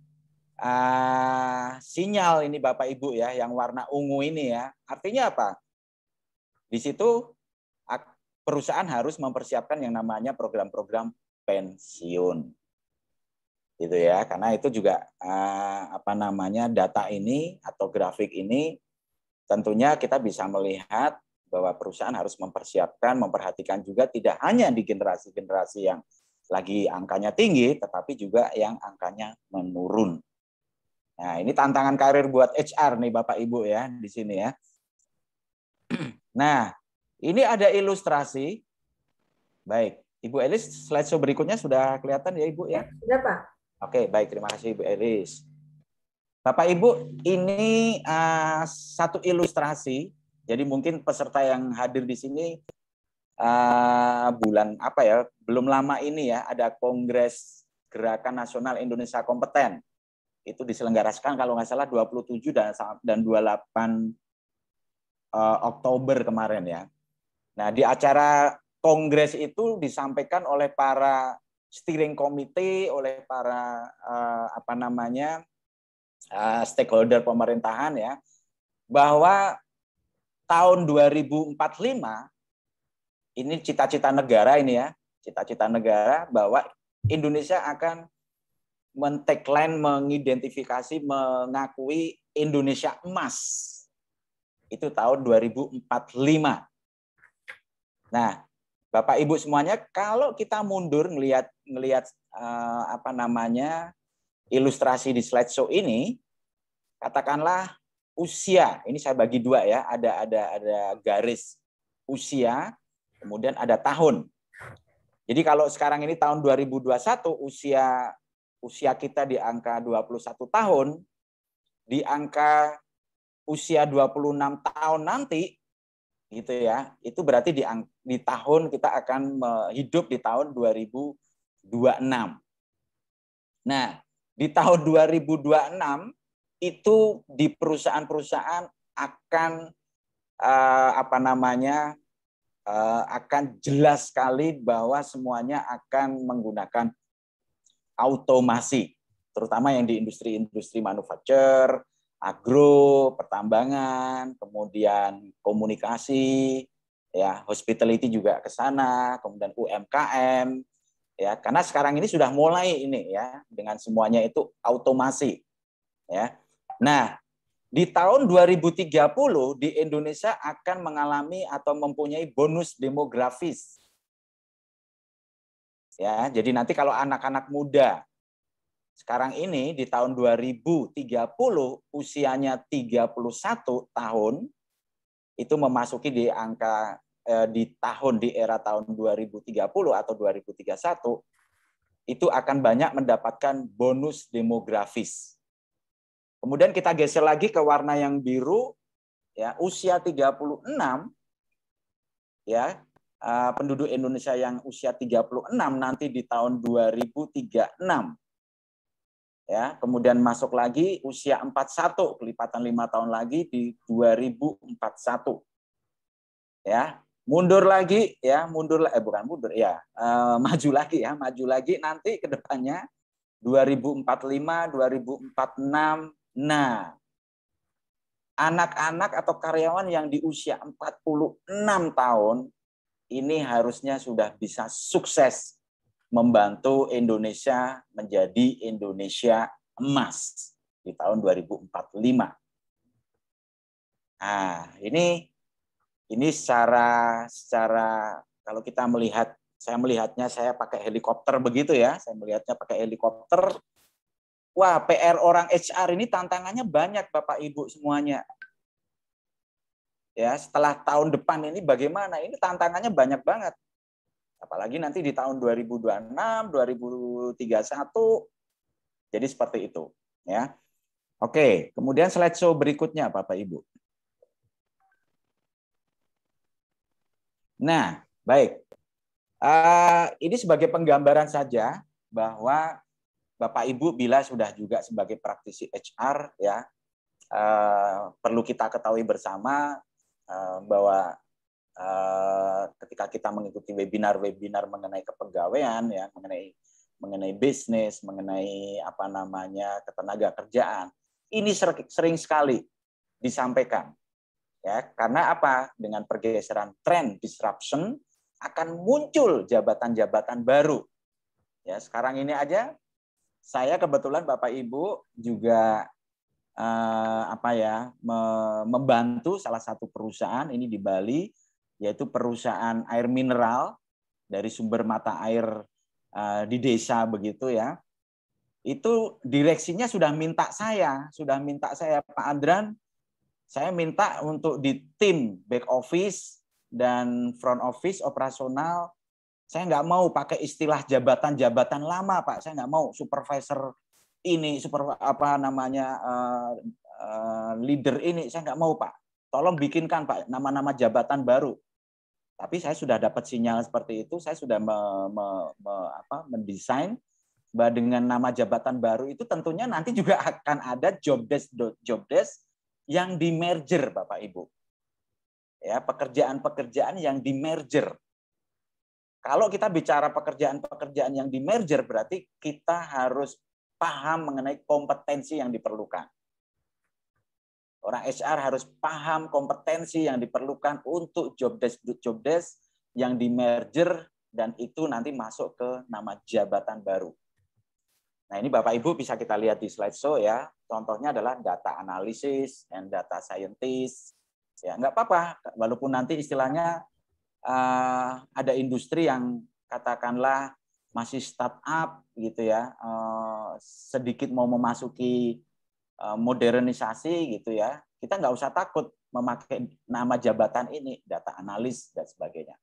sinyal ini Bapak Ibu ya, yang warna ungu ini ya. Artinya apa? Di situ perusahaan harus mempersiapkan yang namanya program-program pensiun. Gitu ya, karena itu juga data ini atau grafik ini tentunya kita bisa melihat bahwa perusahaan harus memperhatikan juga tidak hanya di generasi-generasi yang lagi angkanya tinggi, tetapi juga yang angkanya menurun. Nah, ini tantangan karir buat HR nih Bapak Ibu ya di sini ya. Nah, ini ada ilustrasi. Baik, Ibu Elis, slideshow berikutnya sudah kelihatan ya Ibu ya? Sudah Pak. Oke, baik, terima kasih Ibu Elis. Bapak Ibu, ini satu ilustrasi. Jadi mungkin peserta yang hadir di sini belum lama ini ya, ada Kongres Gerakan Nasional Indonesia Kompeten. Itu diselenggarakan kalau nggak salah 27 dan 28 Oktober kemarin ya. Nah, di acara kongres itu disampaikan oleh para steering committee, oleh para stakeholder pemerintahan ya, bahwa tahun 2045 ini cita-cita negara ini ya, cita-cita negara bahwa Indonesia akan men-tagline, mengidentifikasi, mengakui Indonesia emas. Itu tahun 2045. Nah, Bapak Ibu semuanya, kalau kita mundur ngelihat ilustrasi di slideshow ini, katakanlah usia, ini saya bagi dua ya, ada garis usia, kemudian ada tahun. Jadi kalau sekarang ini tahun 2021 usia kita di angka 21 tahun, di angka usia 26 tahun nanti gitu ya. Itu berarti di tahun kita akan hidup di tahun 2026. Nah, di tahun 2026 itu di perusahaan-perusahaan akan akan jelas sekali bahwa semuanya akan menggunakan automasi, terutama yang di industri-industri manufaktur, agro, pertambangan, kemudian komunikasi, ya, hospitality juga ke sana, kemudian UMKM, ya, karena sekarang ini sudah mulai ini ya dengan semuanya itu automasi, ya. Nah, di tahun 2030 di Indonesia akan mengalami atau mempunyai bonus demografis. Ya, jadi nanti kalau anak-anak muda sekarang ini di tahun 2030 usianya 31 tahun itu memasuki di angka di era tahun 2030 atau 2031 itu akan banyak mendapatkan bonus demografis. Kemudian kita geser lagi ke warna yang biru, ya, usia 36, ya, penduduk Indonesia yang usia 36 nanti di tahun 2036. Ya, kemudian masuk lagi usia 41, kelipatan 5 tahun lagi di 2041. Ya, mundur lagi ya, maju lagi ya, maju lagi nanti ke depannya 2045, 2046. Nah, anak-anak atau karyawan yang di usia 46 tahun ini harusnya sudah bisa sukses membantu Indonesia menjadi Indonesia emas di tahun 2045. Nah, ini secara kalau kita melihat, saya melihatnya saya pakai helikopter begitu ya, saya melihatnya pakai helikopter. Wah, PR orang HR ini tantangannya banyak Bapak Ibu semuanya. Ya, setelah tahun depan ini bagaimana? Ini tantangannya banyak banget. Apalagi nanti di tahun 2026, 2031. Jadi seperti itu, ya. Oke, kemudian slideshow berikutnya Bapak Ibu. Nah, baik. Ini sebagai penggambaran saja bahwa Bapak Ibu bila sudah juga sebagai praktisi HR, ya, perlu kita ketahui bersama bahwa ketika kita mengikuti webinar mengenai kepegawaian, ya, mengenai bisnis, mengenai ketenaga kerjaan, ini sering sekali disampaikan, ya, karena apa? Dengan pergeseran tren disruption akan muncul jabatan-jabatan baru. Ya, sekarang ini aja saya kebetulan Bapak Ibu juga membantu salah satu perusahaan ini di Bali, yaitu perusahaan air mineral dari sumber mata air di desa begitu ya. Itu direksinya sudah minta saya Pak Andran, saya minta untuk di tim back office dan front office operasional, saya nggak mau pakai istilah jabatan-jabatan lama, Pak. Saya nggak mau supervisor ini, leader ini, saya nggak mau, Pak. Tolong bikinkan, Pak, nama-nama jabatan baru. Tapi saya sudah dapat sinyal seperti itu, saya sudah mendesain bahwa dengan nama jabatan baru itu tentunya nanti juga akan ada job desk yang di merger, Bapak Ibu. Ya, pekerjaan-pekerjaan yang di merger. Kalau kita bicara pekerjaan-pekerjaan yang di merger, berarti kita harus paham mengenai kompetensi yang diperlukan. Orang HR harus paham kompetensi yang diperlukan untuk job desk yang di merger, dan itu nanti masuk ke nama jabatan baru. Nah, ini Bapak Ibu bisa kita lihat di slideshow ya. Contohnya adalah data analysis and data scientist. Ya, nggak apa-apa, walaupun nanti istilahnya ada industri yang katakanlah masih startup gitu ya, sedikit mau memasuki modernisasi gitu ya, kita nggak usah takut memakai nama jabatan ini, data analis dan sebagainya.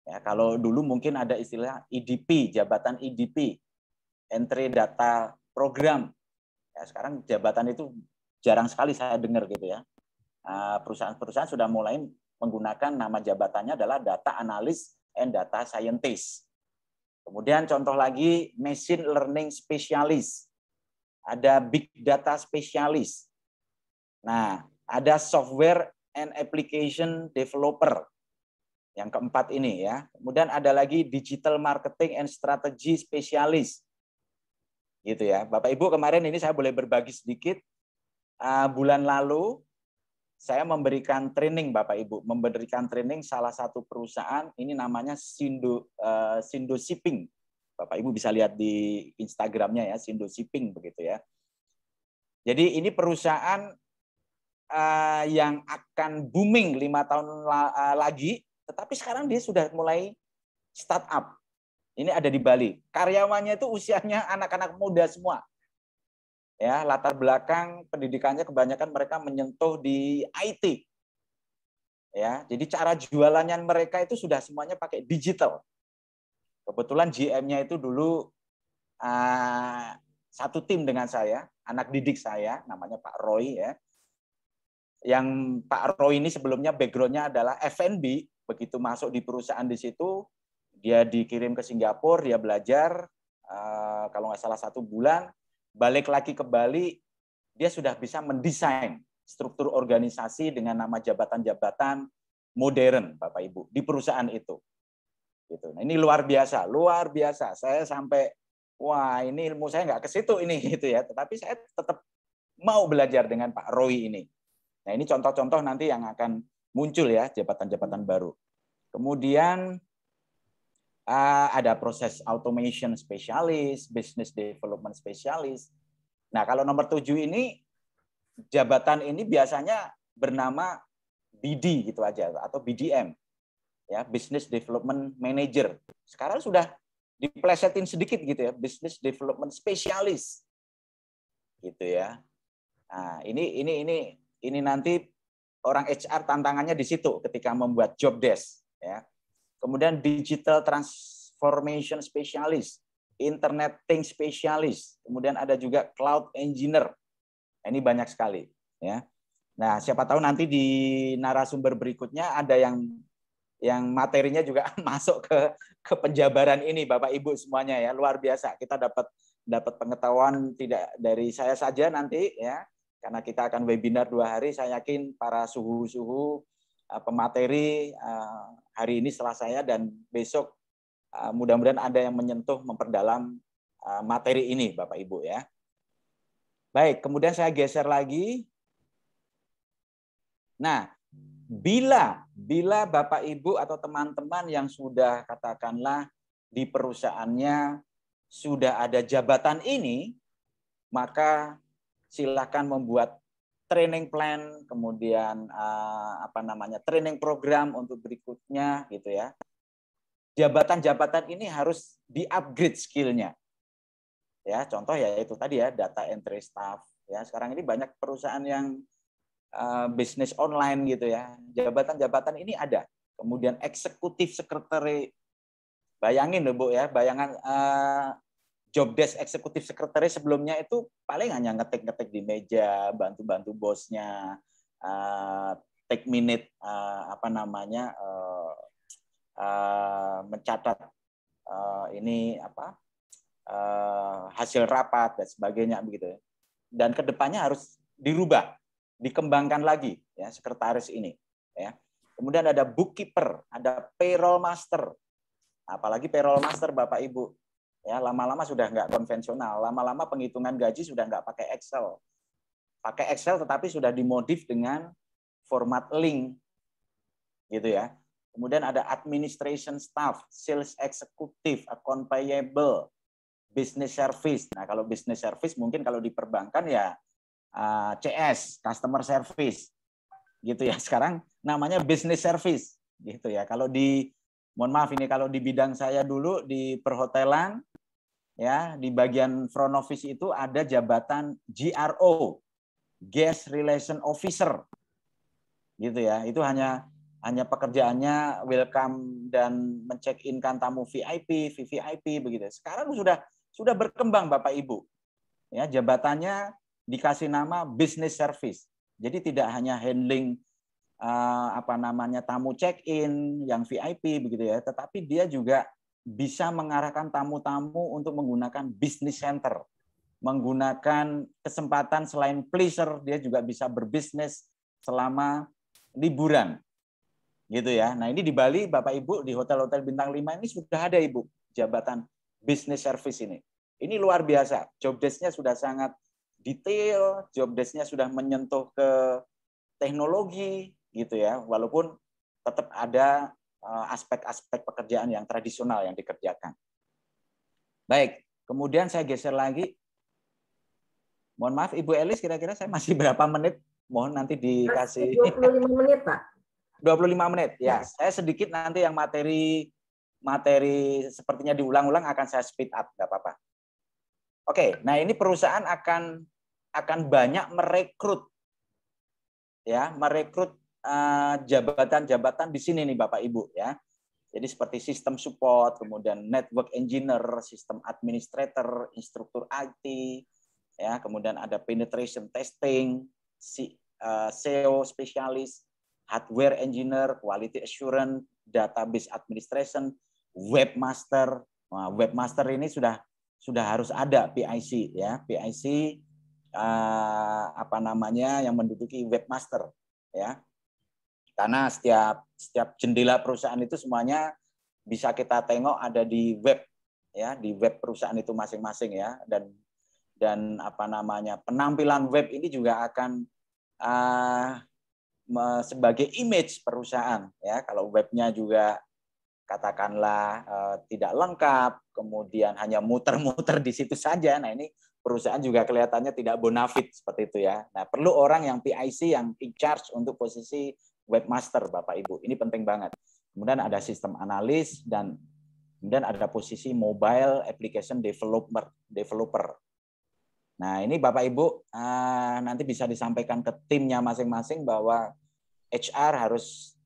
Ya, kalau dulu mungkin ada istilah EDP, jabatan EDP, entry data program. Ya, sekarang jabatan itu jarang sekali saya dengar gitu ya. Perusahaan-perusahaan sudah mulai menggunakan nama jabatannya adalah Data Analyst and Data Scientist. Kemudian contoh lagi Machine Learning Specialist. Ada Big Data Specialist. Nah, ada Software and Application Developer. Yang keempat ini ya. Kemudian ada lagi Digital Marketing and Strategy Specialist. Gitu ya. Bapak Ibu, kemarin ini saya boleh berbagi sedikit. Bulan lalu saya memberikan training Bapak Ibu, memberikan training salah satu perusahaan, ini namanya Sindo Shipping. Bapak Ibu bisa lihat di Instagramnya ya, Sindo Shipping begitu ya. Jadi ini perusahaan yang akan booming 5 tahun lagi, tetapi sekarang dia sudah mulai startup. Ini ada di Bali. Karyawannya itu usianya anak-anak muda semua. Ya, latar belakang pendidikannya kebanyakan mereka menyentuh di IT. Ya, jadi cara jualannya mereka itu sudah semuanya pakai digital. Kebetulan GM-nya itu dulu satu tim dengan saya, anak didik saya, namanya Pak Roy ya. Yang Pak Roy ini sebelumnya background-nya adalah F&B, begitu masuk di perusahaan di situ, dia dikirim ke Singapura, dia belajar kalau nggak salah 1 bulan. Balik lagi ke Bali, dia sudah bisa mendesain struktur organisasi dengan nama jabatan-jabatan modern, Bapak Ibu, di perusahaan itu. Gitu. Nah, ini luar biasa, luar biasa. Saya sampai, wah ini ilmu saya nggak ke situ ini, gitu ya. Tetapi saya tetap mau belajar dengan Pak Roy ini. Nah, ini contoh-contoh nanti yang akan muncul ya, jabatan-jabatan baru. Kemudian ada proses automation spesialis, business development spesialis. Nah, kalau nomor 7 ini, jabatan ini biasanya bernama BD gitu aja, atau BDM, ya, Business Development Manager. Sekarang sudah diplesetin sedikit gitu ya, Business Development Specialist, gitu ya. Nah, ini nanti orang HR tantangannya di situ ketika membuat job desk, ya. Kemudian Digital Transformation Specialist, Internet Things Specialist, kemudian ada juga Cloud Engineer. Nah, ini banyak sekali, ya. Nah, siapa tahu nanti di narasumber berikutnya ada yang materinya juga masuk ke penjabaran ini, Bapak Ibu semuanya ya, luar biasa. Kita dapat pengetahuan tidak dari saya saja nanti ya, karena kita akan webinar 2 hari. Saya yakin para suhu-suhu pemateri hari ini setelah saya dan besok mudah-mudahan ada yang menyentuh, memperdalam materi ini, Bapak Ibu ya. Baik, kemudian saya geser lagi. Nah, bila Bapak Ibu atau teman-teman yang sudah katakanlah di perusahaannya sudah ada jabatan ini, maka silakan membuat training plan, kemudian training program untuk berikutnya gitu ya. Jabatan-jabatan ini harus di-upgrade skill-nya. Ya, contoh ya itu tadi ya, data entry staff. Ya, sekarang ini banyak perusahaan yang bisnis online gitu ya. Jabatan-jabatan ini ada. Kemudian eksekutif sekretari. Bayangin loh Bu ya, bayangan job desk eksekutif sekretari sebelumnya itu paling hanya ngetik-ngetik di meja, bantu-bantu bosnya, take minute mencatat hasil rapat dan sebagainya begitu. Dan kedepannya harus dirubah, dikembangkan lagi ya sekretaris ini ya. Kemudian ada bookkeeper, ada payroll master. Apalagi payroll master Bapak Ibu. Ya, lama-lama sudah nggak konvensional, lama-lama penghitungan gaji sudah nggak pakai Excel. Pakai Excel tetapi sudah dimodif dengan format link. Gitu ya. Kemudian ada administration staff, sales executive, account payable, business service. Nah, kalau business service mungkin kalau di perbankan ya CS, customer service. Gitu ya. Sekarang namanya business service. Gitu ya. Kalau mohon maaf ini kalau di bidang saya dulu di perhotelan ya, di bagian front office itu ada jabatan GRO, Guest Relation Officer. Gitu ya. Itu hanya pekerjaannya welcome dan men-check-in-kan tamu VIP, VVIP begitu. Sekarang sudah berkembang Bapak Ibu. Ya, jabatannya dikasih nama business service. Jadi tidak hanya handling tamu check-in yang VIP begitu ya, tetapi dia juga bisa mengarahkan tamu-tamu untuk menggunakan business center, menggunakan kesempatan selain pleasure, dia juga bisa berbisnis selama liburan gitu ya. Nah, ini di Bali Bapak Ibu di hotel-hotel bintang 5 ini sudah ada Ibu jabatan business service ini. Ini luar biasa. Job desk-nya sudah sangat detail, job desk-nya sudah menyentuh ke teknologi gitu ya. Walaupun tetap ada aspek-aspek pekerjaan yang tradisional yang dikerjakan. Baik, kemudian saya geser lagi. Mohon maaf Ibu Elis, kira-kira saya masih berapa menit? Mohon nanti dikasih 25 menit, Pak. 25 menit. Ya, saya sedikit nanti yang materi sepertinya diulang-ulang akan saya speed up, nggak apa-apa. Oke, nah ini perusahaan akan banyak merekrut ya, merekrut jabatan-jabatan di sini nih Bapak Ibu ya. Jadi seperti sistem support, kemudian network engineer, sistem administrator, instruktur IT, ya, kemudian ada penetration testing, SEO spesialis, hardware engineer, quality assurance, database administration, webmaster. Nah, webmaster ini sudah harus ada PIC ya, PIC yang menduduki webmaster ya. Karena setiap jendela perusahaan itu semuanya bisa kita tengok ada di web ya, di web perusahaan itu masing-masing ya, dan penampilan web ini juga akan sebagai image perusahaan ya. Kalau webnya juga katakanlah tidak lengkap, kemudian hanya muter-muter di situ saja, nah ini perusahaan juga kelihatannya tidak bonafit seperti itu ya. Nah, perlu orang yang PIC yang in charge untuk posisi webmaster Bapak Ibu. Ini penting banget. Kemudian ada sistem analis dan kemudian ada posisi mobile application developer. Nah, ini Bapak Ibu nanti bisa disampaikan ke timnya masing-masing bahwa HR harus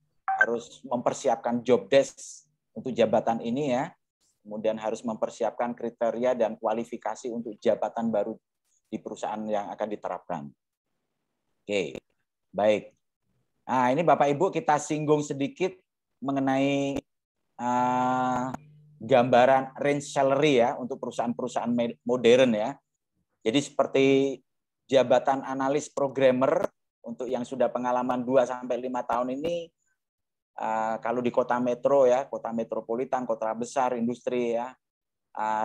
mempersiapkan job desk untuk jabatan ini ya. Kemudian harus mempersiapkan kriteria dan kualifikasi untuk jabatan baru di perusahaan yang akan diterapkan. Oke, baik. Nah, ini Bapak Ibu kita singgung sedikit mengenai gambaran range salary ya untuk perusahaan-perusahaan modern ya. Jadi seperti jabatan analis programmer untuk yang sudah pengalaman 2-5 tahun ini, kalau di kota metro ya, kota metropolitan, kota besar, industri ya,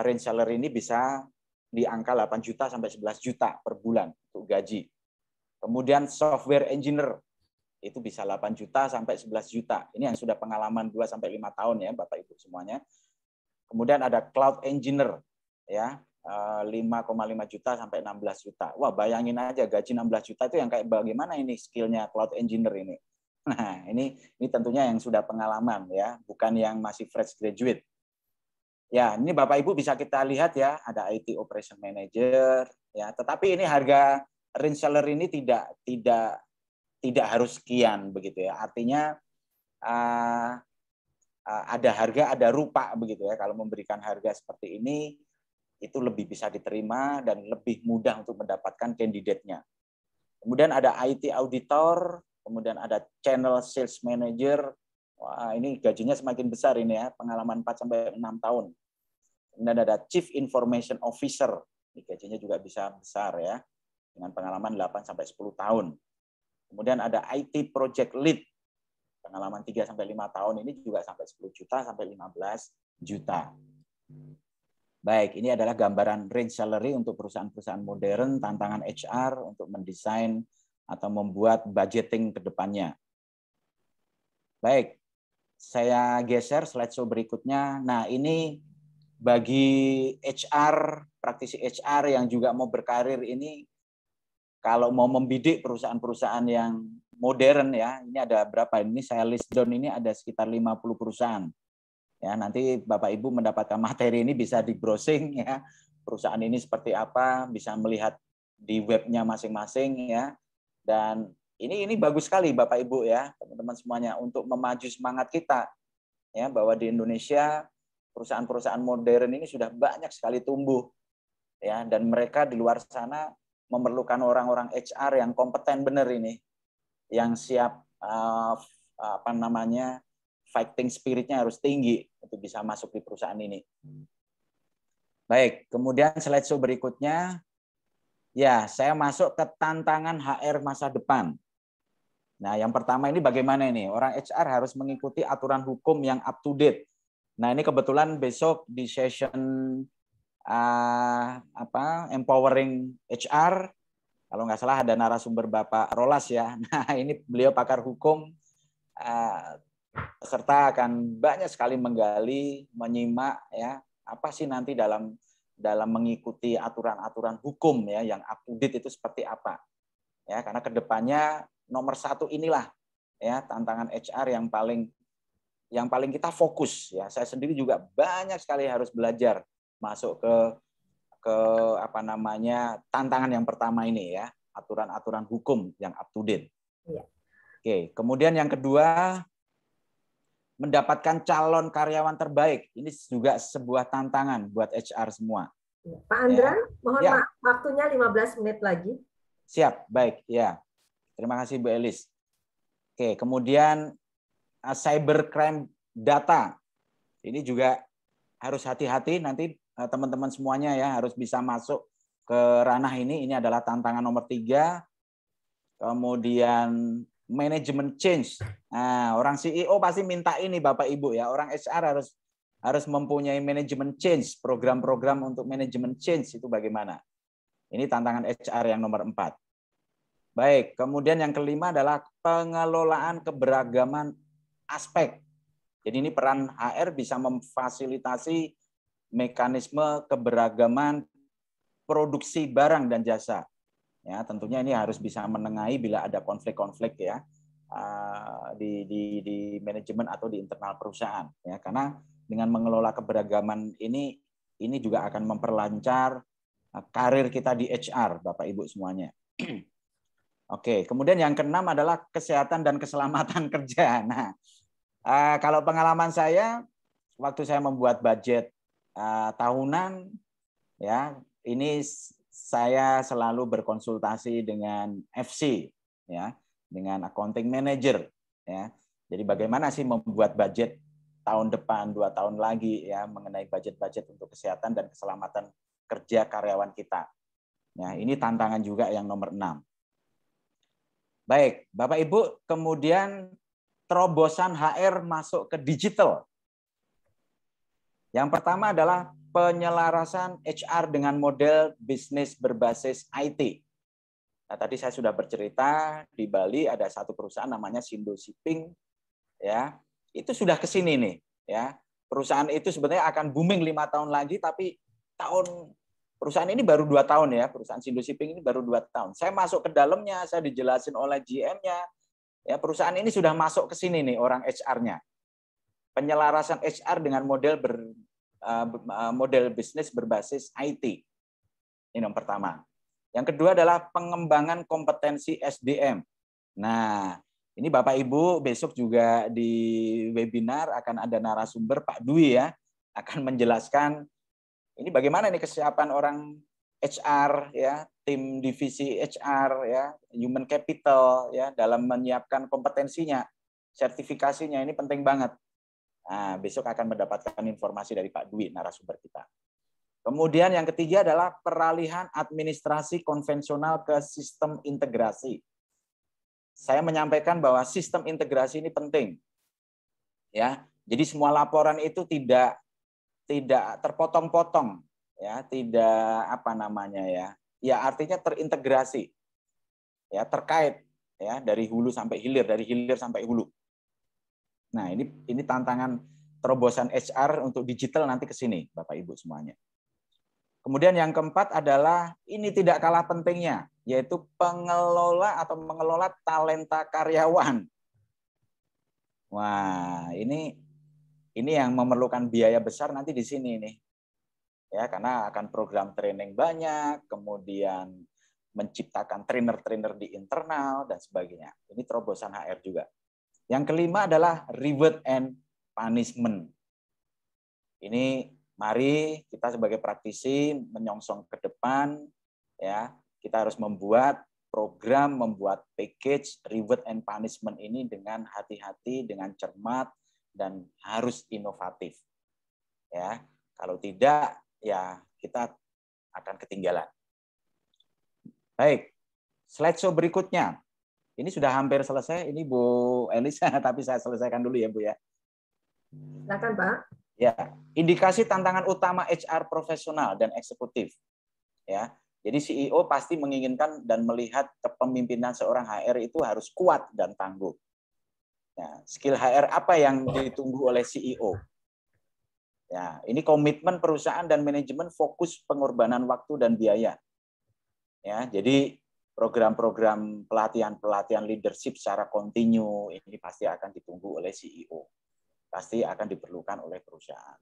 range salary ini bisa di angka 8 juta sampai 11 juta per bulan untuk gaji. Kemudian software engineer itu bisa 8 juta sampai 11 juta. Ini yang sudah pengalaman 2-5 tahun ya Bapak Ibu semuanya. Kemudian ada cloud engineer ya, 5,5 juta sampai 16 juta. Wah, bayangin aja gaji 16 juta itu yang kayak bagaimana ini skillnya cloud engineer ini. Nah, ini tentunya yang sudah pengalaman ya, bukan yang masih fresh graduate. Ya, ini Bapak Ibu bisa kita lihat ya, ada IT operation manager ya, tetapi ini harga range salary ini tidak harus sekian begitu ya. Artinya ada harga, ada rupa begitu ya. Kalau memberikan harga seperti ini itu lebih bisa diterima dan lebih mudah untuk mendapatkan kandidatnya. Kemudian ada IT auditor, kemudian ada channel sales manager. Wah, ini gajinya semakin besar ini ya, pengalaman 4-6 tahun. Kemudian ada chief information officer. Ini gajinya juga bisa besar ya, dengan pengalaman 8-10 tahun. Kemudian ada IT project lead, pengalaman 3-5 tahun ini juga sampai 10 juta sampai 15 juta. Baik, ini adalah gambaran range salary untuk perusahaan-perusahaan modern, tantangan HR untuk mendesain atau membuat budgeting ke depannya. Baik, saya geser slideshow berikutnya. Nah, ini bagi HR, praktisi HR yang juga mau berkarir ini, kalau mau membidik perusahaan-perusahaan yang modern ya, ini ada berapa? Ini saya list down, ini ada sekitar 50 perusahaan. Ya, nanti Bapak Ibu mendapatkan materi ini bisa di browsing ya. Perusahaan ini seperti apa, bisa melihat di webnya masing-masing ya. Dan ini bagus sekali Bapak Ibu ya, teman-teman semuanya, untuk memaju semangat kita ya, bahwa di Indonesia perusahaan-perusahaan modern ini sudah banyak sekali tumbuh ya, dan mereka di luar sana memerlukan orang-orang HR yang kompeten benar ini, yang siap apa namanya, fighting spiritnya harus tinggi untuk bisa masuk di perusahaan ini. Baik, kemudian slideshow berikutnya, ya saya masuk ke tantangan HR masa depan. Nah, yang pertama ini bagaimana ini? Orang HR harus mengikuti aturan hukum yang up to date. Nah, ini kebetulan besok di session empowering HR, kalau nggak salah ada narasumber Bapak Rolas ya. Nah, ini beliau pakar hukum, peserta akan banyak sekali menggali, menyimak ya apa sih nanti dalam mengikuti aturan-aturan hukum ya yang up to date itu seperti apa ya, karena kedepannya nomor satu inilah ya tantangan HR yang paling kita fokus ya. Saya sendiri juga banyak sekali harus belajar masuk ke apa namanya tantangan yang pertama ini ya, aturan-aturan hukum yang up to date. Ya. Oke, kemudian yang kedua, mendapatkan calon karyawan terbaik. Ini juga sebuah tantangan buat HR semua. Pak Andran, mohon maaf, waktunya 15 menit lagi. Siap, baik. Ya, terima kasih Bu Elis. Oke, kemudian cybercrime data. Ini juga harus hati-hati nanti teman-teman semuanya ya, harus bisa masuk ke ranah ini. Ini adalah tantangan nomor 3. Kemudian manajemen change. Nah, orang CEO pasti minta ini Bapak Ibu ya. Orang HR harus mempunyai manajemen change, program-program untuk manajemen change itu bagaimana. Ini tantangan HR yang nomor 4. Baik, kemudian yang kelima adalah pengelolaan keberagaman aspek. Jadi ini peran HR bisa memfasilitasi mekanisme keberagaman produksi barang dan jasa. Ya, tentunya ini harus bisa menengahi bila ada konflik-konflik ya di manajemen atau di internal perusahaan ya, karena dengan mengelola keberagaman ini juga akan memperlancar karir kita di HR Bapak Ibu semuanya. Oke, kemudian yang keenam adalah kesehatan dan keselamatan kerja. Nah, kalau pengalaman saya waktu saya membuat budget tahunan ya, ini saya selalu berkonsultasi dengan FC ya, dengan accounting manager ya. Jadi bagaimana sih membuat budget tahun depan, 2 tahun lagi ya, mengenai budget-budget untuk kesehatan dan keselamatan kerja karyawan kita. Ya, ini tantangan juga yang nomor 6. Baik, Bapak Ibu, kemudian terobosan HR masuk ke digital. Yang pertama adalah penyelarasan HR dengan model bisnis berbasis IT. Nah, tadi saya sudah bercerita di Bali ada satu perusahaan namanya Sindo Shipping, ya itu sudah ke sini nih, ya perusahaan itu sebenarnya akan booming 5 tahun lagi, tapi perusahaan ini baru 2 tahun ya, perusahaan Sindo Shipping ini baru 2 tahun. Saya masuk ke dalamnya, saya dijelasin oleh GM-nya, ya perusahaan ini sudah masuk ke sini nih orang HR-nya. Penyelarasan HR dengan model bisnis berbasis IT. Ini yang pertama. Yang kedua adalah pengembangan kompetensi SDM. Nah, ini Bapak Ibu besok juga di webinar akan ada narasumber Pak Dwi ya, akan menjelaskan ini bagaimana nih kesiapan orang HR ya, tim divisi HR ya, human capital ya dalam menyiapkan kompetensinya, sertifikasinya ini penting banget. Nah, besok akan mendapatkan informasi dari Pak Dwi, narasumber kita. Kemudian yang ketiga adalah peralihan administrasi konvensional ke sistem integrasi. Saya menyampaikan bahwa sistem integrasi ini penting. Ya, jadi semua laporan itu tidak terpotong-potong, ya, tidak apa namanya ya. Ya artinya terintegrasi. Ya, terkait ya dari hulu sampai hilir, dari hilir sampai hulu. Nah, ini tantangan terobosan HR untuk digital nanti ke sini, Bapak Ibu semuanya. Kemudian yang keempat adalah ini tidak kalah pentingnya, yaitu pengelola atau mengelola talenta karyawan. Wah, ini yang memerlukan biaya besar nanti di sini nih. Ya, karena akan program training banyak, kemudian menciptakan trainer-trainer di internal dan sebagainya. Ini terobosan HR juga. Yang kelima adalah reward and punishment. Ini mari kita sebagai praktisi menyongsong ke depan ya, kita harus membuat program membuat package reward and punishment ini dengan hati-hati, dengan cermat, dan harus inovatif. Ya, kalau tidak, ya kita akan ketinggalan. Baik, slideshow berikutnya. Ini sudah hampir selesai. Ini Bu Elisa, tapi saya selesaikan dulu ya Bu ya. Silakan Pak. Ya, indikasi tantangan utama HR profesional dan eksekutif. Ya, jadi CEO pasti menginginkan dan melihat kepemimpinan seorang HR itu harus kuat dan tangguh. Ya, skill HR apa yang ditunggu oleh CEO? Ya, ini komitmen perusahaan dan manajemen fokus pengorbanan waktu dan biaya. Ya, jadi program-program pelatihan leadership secara kontinu ini pasti akan ditunggu oleh CEO. Pasti akan diperlukan oleh perusahaan.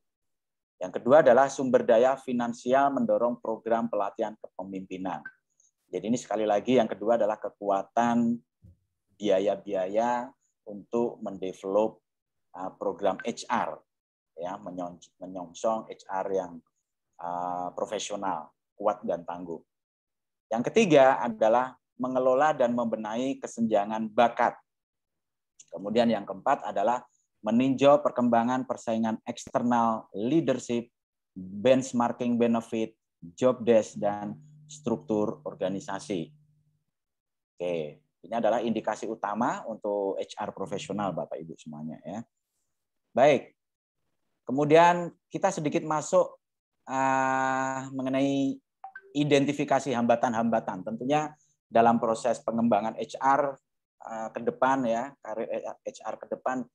Yang kedua adalah sumber daya finansial mendorong program pelatihan kepemimpinan. Jadi ini sekali lagi yang kedua adalah kekuatan biaya-biaya untuk mendevelop program HR, ya, menyongsong HR yang profesional, kuat dan tangguh. Yang ketiga adalah mengelola dan membenahi kesenjangan bakat. Kemudian yang keempat adalah meninjau perkembangan persaingan eksternal, leadership, benchmarking benefit, job desk, dan struktur organisasi. Oke, ini adalah indikasi utama untuk HR profesional, Bapak Ibu semuanya ya. Baik, kemudian kita sedikit masuk mengenai identifikasi hambatan-hambatan. Tentunya dalam proses pengembangan HR ke depan ya, karir HR ke depan,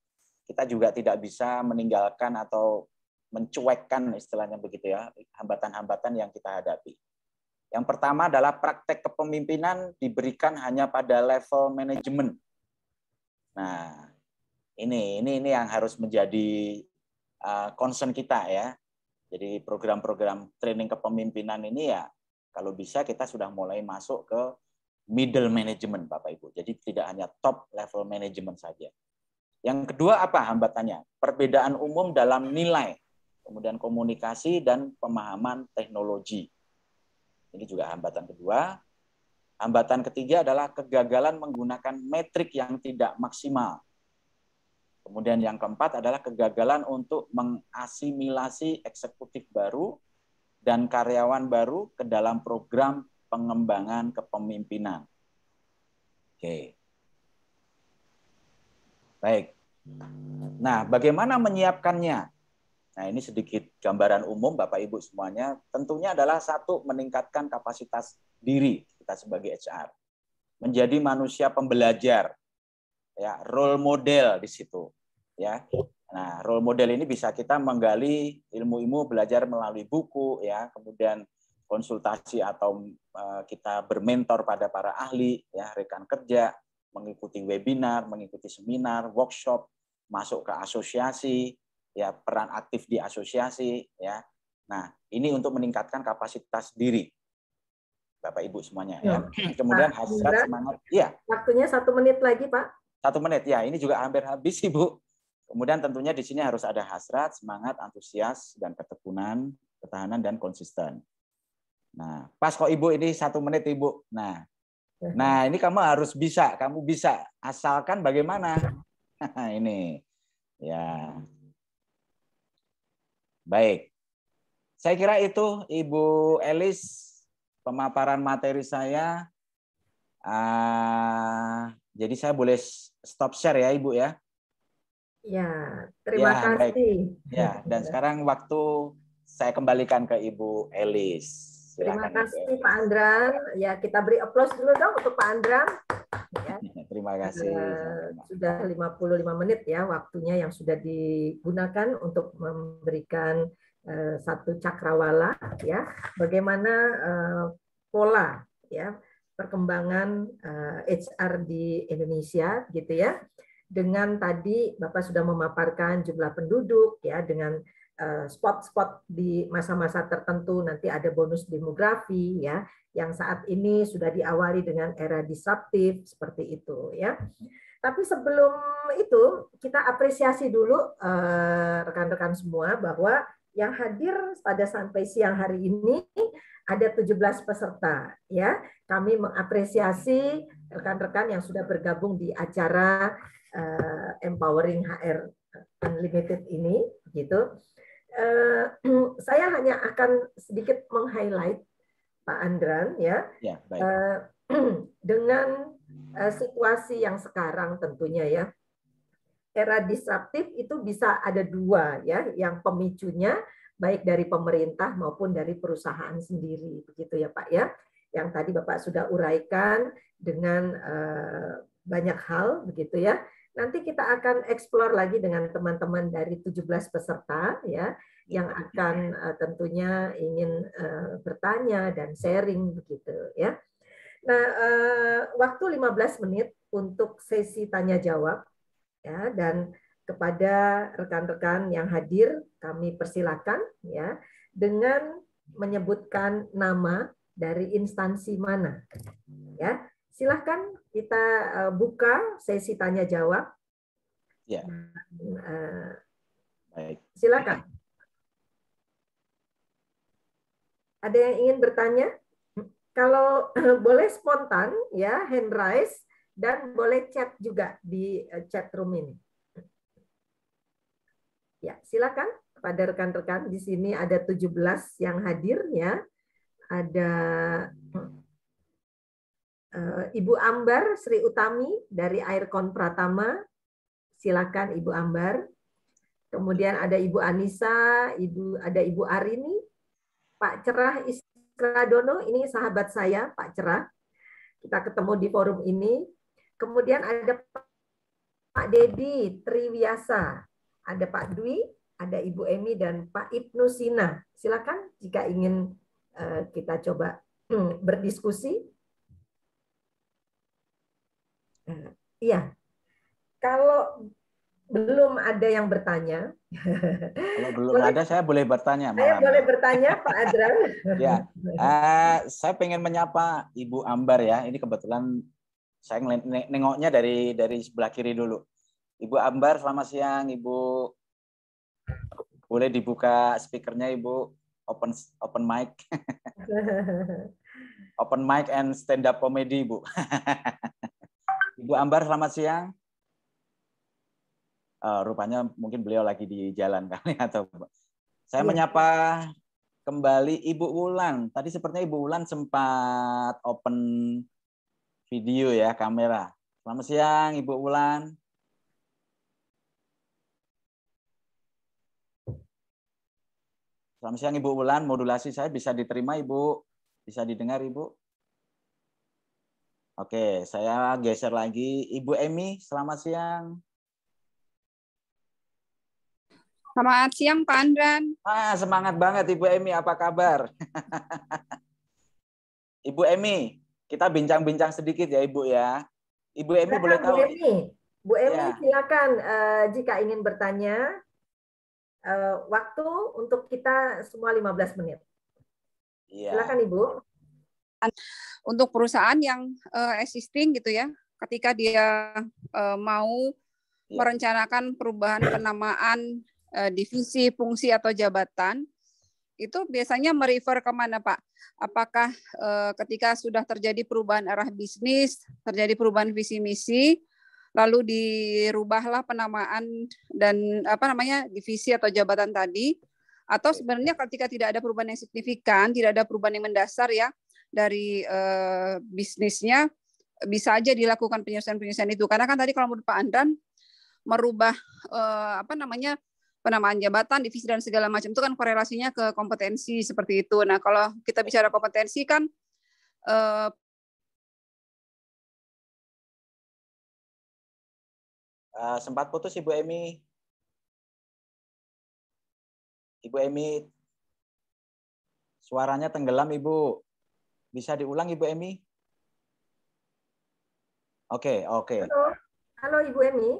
kita juga tidak bisa meninggalkan atau mencuekkan istilahnya begitu ya, hambatan-hambatan yang kita hadapi. Yang pertama adalah praktek kepemimpinan diberikan hanya pada level manajemen. Nah, ini yang harus menjadi concern kita ya. Jadi program-program training kepemimpinan ini ya, kalau bisa kita sudah mulai masuk ke middle management Bapak Ibu. Jadi tidak hanya top level management saja. Yang kedua apa hambatannya? Perbedaan umum dalam nilai, kemudian komunikasi dan pemahaman teknologi. Ini juga hambatan kedua. Hambatan ketiga adalah kegagalan menggunakan metrik yang tidak maksimal. Kemudian yang keempat adalah kegagalan untuk mengasimilasi eksekutif baru dan karyawan baru ke dalam program pengembangan kepemimpinan. Oke. Baik. Nah, bagaimana menyiapkannya? Nah, ini sedikit gambaran umum Bapak Ibu semuanya. Tentunya adalah satu, meningkatkan kapasitas diri kita sebagai HR. Menjadi manusia pembelajar. Ya, role model di situ, ya. Nah, role model ini bisa kita menggali ilmu-ilmu belajar melalui buku ya, kemudian konsultasi atau kita bermentor pada para ahli ya, rekan kerja, mengikuti webinar, mengikuti seminar, workshop, masuk ke asosiasi, ya peran aktif di asosiasi, ya. Nah, ini untuk meningkatkan kapasitas diri, Bapak Ibu semuanya, ya. Kemudian hasrat semangat, ya. Waktunya 1 menit lagi, Pak. 1 menit, ya. Ini juga hampir habis, Ibu. Kemudian tentunya di sini harus ada hasrat, semangat, antusias, dan ketekunan, ketahanan, dan konsisten. Nah, pas kok Ibu ini 1 menit, Ibu. Nah, ini kamu harus bisa, asalkan bagaimana. Ini, ya. Baik. Saya kira itu Ibu Elis pemaparan materi saya. Jadi saya boleh stop share ya Ibu ya. Ya, terima kasih. Baik. Ya, dan sekarang waktu saya kembalikan ke Ibu Elis. Terima kasih Pak Andran. Ya, kita beri aplaus dulu dong untuk Pak Andran. Ya. Terima kasih. Sudah 55 menit ya waktunya yang sudah digunakan untuk memberikan satu cakrawala ya. Bagaimana pola ya perkembangan HR di Indonesia gitu ya. Dengan tadi Bapak sudah memaparkan jumlah penduduk ya, dengan spot-spot di masa-masa tertentu nanti ada bonus demografi ya, yang saat ini sudah diawali dengan era disruptif seperti itu ya. Tapi sebelum itu kita apresiasi dulu rekan-rekan semua bahwa yang hadir pada sampai siang hari ini ada 17 peserta ya. Kami mengapresiasi rekan-rekan yang sudah bergabung di acara Empowering HR Unlimited ini gitu. Saya hanya akan sedikit meng-highlight Pak Andran ya. Ya, baik. Dengan situasi yang sekarang tentunya ya. Era disruptif itu bisa ada dua ya, yang pemicunya baik dari pemerintah maupun dari perusahaan sendiri, begitu ya Pak ya. Yang tadi Bapak sudah uraikan dengan banyak hal begitu ya. Nanti kita akan explore lagi dengan teman-teman dari 17 peserta ya, yang akan tentunya ingin bertanya dan sharing begitu ya. Nah, waktu 15 menit untuk sesi tanya jawab. Ya, dan kepada rekan-rekan yang hadir kami persilakan ya dengan menyebutkan nama dari instansi mana. Ya, silakan kita buka sesi tanya jawab. Ya. Baik. Silakan. Ada yang ingin bertanya? Kalau boleh spontan ya, hand raise. Dan boleh chat juga di chat room ini. Ya, silakan kepada rekan-rekan di sini ada 17 yang hadir ya. Ada Ibu Ambar Sri Utami dari Aircon Pratama. Silakan Ibu Ambar. Kemudian ada Ibu Anissa, ada Ibu Arini, Pak Cerah Isradono, ini sahabat saya, Pak Cerah. Kita ketemu di forum ini. Kemudian ada Pak Dedi Triwiasa, ada Pak Dwi, ada Ibu Emi dan Pak Ibnu Sina. Silakan jika ingin kita coba berdiskusi. Iya, kalau belum ada yang bertanya. Kalau belum ada, saya boleh bertanya. Saya boleh bertanya, Pak Adran. Ya, saya pengen menyapa Ibu Ambar ya. Ini kebetulan saya nengoknya dari sebelah kiri dulu. Ibu Ambar, selamat siang, Ibu. Boleh dibuka speakernya, Ibu. Open mic. Open mic and stand up comedy, Ibu. Ibu Ambar, selamat siang. Rupanya mungkin beliau lagi di jalan kali atau saya menyapa kembali Ibu Wulan. Tadi sepertinya Ibu Wulan sempat open video ya, kamera. Selamat siang Ibu Wulan. Selamat siang Ibu Wulan, modulasi saya bisa diterima Ibu? Bisa didengar Ibu? Oke, saya geser lagi. Ibu Emi, selamat siang. Selamat siang Pak Andran. Semangat banget Ibu Emi, apa kabar? Ibu Emi, kita bincang-bincang sedikit ya Ibu ya. Ibu Emi boleh tahu? Bu Emi ya. Silakan jika ingin bertanya. Waktu untuk kita semua 15 menit. Ya. Silakan Ibu. Untuk perusahaan yang existing gitu ya, ketika dia mau merencanakan perubahan penamaan divisi, fungsi atau jabatan, itu biasanya merefer kemana Pak? Apakah ketika sudah terjadi perubahan arah bisnis, terjadi perubahan visi misi, lalu dirubahlah penamaan dan divisi atau jabatan tadi, atau sebenarnya ketika tidak ada perubahan yang signifikan, tidak ada perubahan yang mendasar ya dari bisnisnya, bisa aja dilakukan penyelesaian itu. Karena kan tadi kalau menurut Pak Andran merubah penamaan jabatan, divisi dan segala macam itu kan korelasinya ke kompetensi seperti itu. Nah kalau kita bicara kompetensi kan sempat putus Ibu Emi. Ibu Emi, suaranya tenggelam Ibu. Bisa diulang Ibu Emi? Oke. Halo Ibu Emi.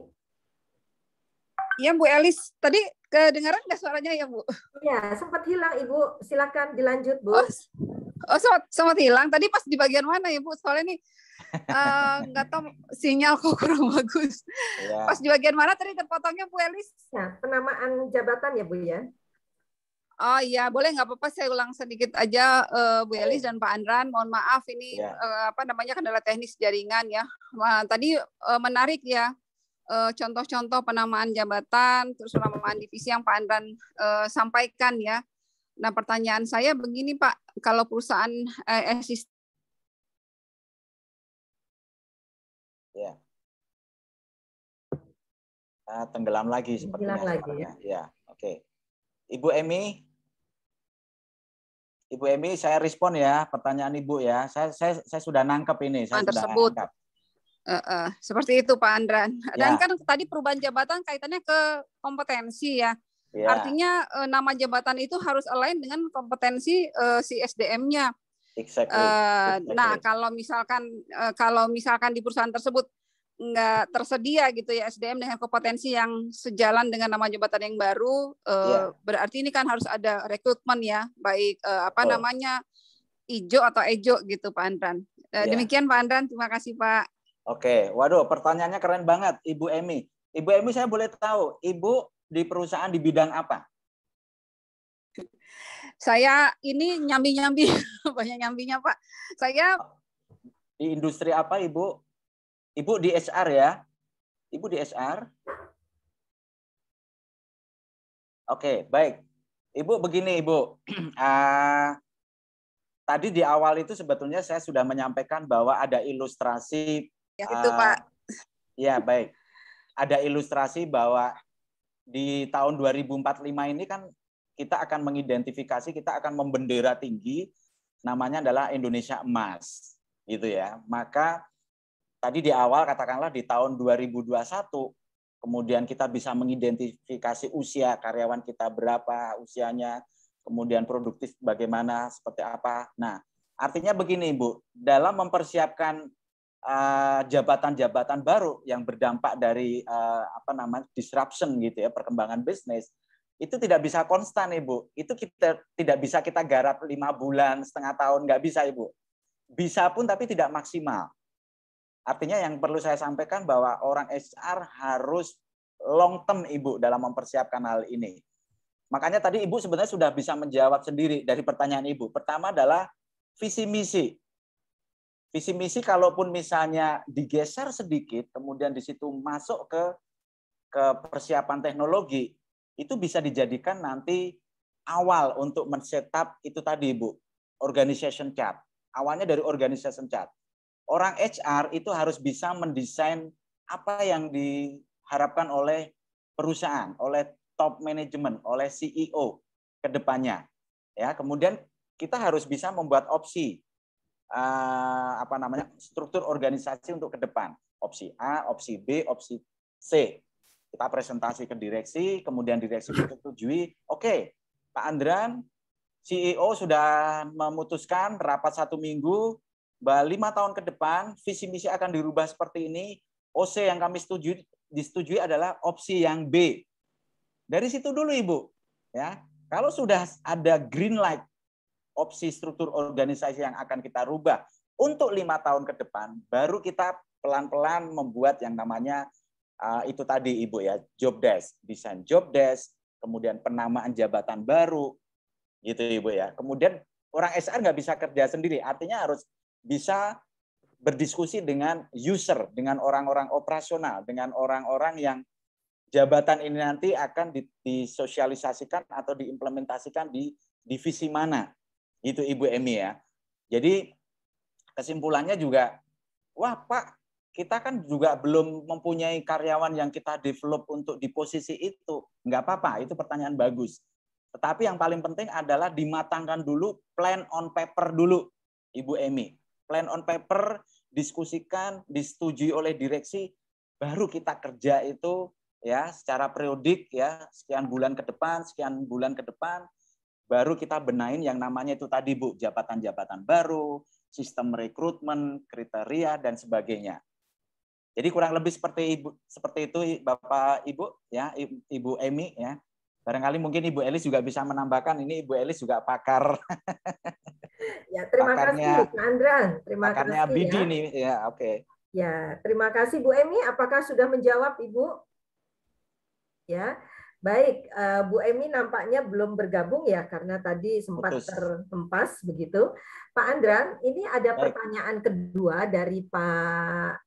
Iya Bu Elis, tadi kedengaran nggak suaranya ya Bu? Iya, sempat hilang Ibu. Silakan dilanjut Bu. Sempat hilang. Tadi pas di bagian mana ya Bu? Soalnya nih nggak tahu sinyal kok kurang bagus. Ya. Pas di bagian mana tadi terpotongnya Bu Elis? Ya, penamaan jabatan ya Bu ya. Oh iya, boleh nggak apa-apa saya ulang sedikit aja, Bu Elis dan Pak Andran. Mohon maaf ini Ya. kendala teknis jaringan ya. Tadi menarik ya, contoh-contoh penamaan jabatan, terus penamaan divisi yang Pak Andran sampaikan ya. Nah, pertanyaan saya begini Pak, kalau perusahaan existing Ya. Tenggelam lagi Hilang sepertinya lagi suaranya. Ya, oke. Ibu Emi, saya respon ya pertanyaan Ibu ya. Saya sudah nangkep ini, saya sudah tersebut. nangkep. Seperti itu Pak Andran. Dan Ya. kan tadi perubahan jabatan kaitannya ke kompetensi ya. Ya. Artinya nama jabatan itu harus align dengan kompetensi si SDM-nya. Exactly. Nah, kalau misalkan di perusahaan tersebut nggak tersedia gitu ya SDM dengan kompetensi yang sejalan dengan nama jabatan yang baru, berarti ini kan harus ada rekrutmen ya, baik ijo atau ejo gitu Pak Andran. Demikian Pak Andran, terima kasih Pak. Oke, waduh pertanyaannya keren banget Ibu Emi. Ibu Emi, saya boleh tahu Ibu di perusahaan di bidang apa? Saya ini nyambi-nyambi, banyak nyambinya Pak. Saya di industri apa Ibu? Ibu di HR ya? Ibu di HR? Oke, baik. Ibu begini Ibu. Tadi di awal itu sebetulnya saya sudah menyampaikan bahwa ada ilustrasi. Ya itu Pak. Ya baik. Ada ilustrasi bahwa di tahun 2045 ini kan kita akan mengidentifikasi, kita akan membendera tinggi, namanya adalah Indonesia Emas, gitu ya. Maka tadi di awal katakanlah di tahun 2021, kemudian kita bisa mengidentifikasi usia karyawan kita berapa usianya, kemudian produktif bagaimana, seperti apa. Nah, artinya begini Ibu, dalam mempersiapkan jabatan-jabatan baru yang berdampak dari disruption gitu ya, perkembangan bisnis, itu tidak bisa konstan Ibu. Itu kita tidak bisa kita garap 5 bulan, setengah tahun, nggak bisa Ibu. Bisa pun tapi tidak maksimal. Artinya yang perlu saya sampaikan bahwa orang HR harus long term Ibu dalam mempersiapkan hal ini. Makanya tadi Ibu sebenarnya sudah bisa menjawab sendiri dari pertanyaan Ibu. Pertama adalah visi misi. Visi misi kalaupun misalnya digeser sedikit, kemudian di situ masuk ke persiapan teknologi, itu bisa dijadikan nanti awal untuk men-setup itu tadi Ibu, organization chart. Awalnya dari organization chart. Orang HR itu harus bisa mendesain apa yang diharapkan oleh perusahaan, oleh top management, oleh CEO ke depannya. Ya, kemudian kita harus bisa membuat opsi struktur organisasi untuk ke depan. Opsi A, opsi B, opsi C. Kita presentasi ke direksi, kemudian direksi menyetujui, oke, Pak Andran, CEO sudah memutuskan rapat 1 minggu, 5 tahun ke depan, visi misi akan dirubah seperti ini. OC yang kami disetujui adalah opsi yang B. Dari situ dulu Ibu. Ya, kalau sudah ada green light, opsi struktur organisasi yang akan kita rubah untuk 5 tahun ke depan, baru kita pelan-pelan membuat yang namanya itu tadi Ibu ya, job desk, desain job desk, kemudian penamaan jabatan baru, gitu Ibu ya. Kemudian orang HR nggak bisa kerja sendiri, artinya harus bisa berdiskusi dengan user, dengan orang-orang operasional, dengan orang-orang yang jabatan ini nanti akan disosialisasikan atau diimplementasikan di divisi mana. Itu Ibu Emi ya. Jadi kesimpulannya juga, wah Pak, kita kan juga belum mempunyai karyawan yang kita develop untuk di posisi itu. Enggak apa-apa, itu pertanyaan bagus. Tetapi yang paling penting adalah dimatangkan dulu plan on paper dulu, Ibu Emi. Plan on paper, diskusikan, disetujui oleh direksi, baru kita kerja itu ya secara periodik ya, sekian bulan ke depan, baru kita benahin yang namanya itu tadi Bu, jabatan-jabatan baru, sistem rekrutmen, kriteria dan sebagainya. Jadi kurang lebih seperti itu Bapak Ibu ya, Ibu Emi ya. Barangkali mungkin Ibu Elis juga bisa menambahkan, ini Ibu Elis juga pakar. Ya, terima kasih Pak Andran. Terima pakarnya kasih BIDI ya. nih, ya oke. Ya, terima kasih Bu Emi. Apakah sudah menjawab Ibu? Ya. Baik, Bu Emi nampaknya belum bergabung ya karena tadi sempat terhempas begitu. Pak Andran, ini ada pertanyaan kedua dari Pak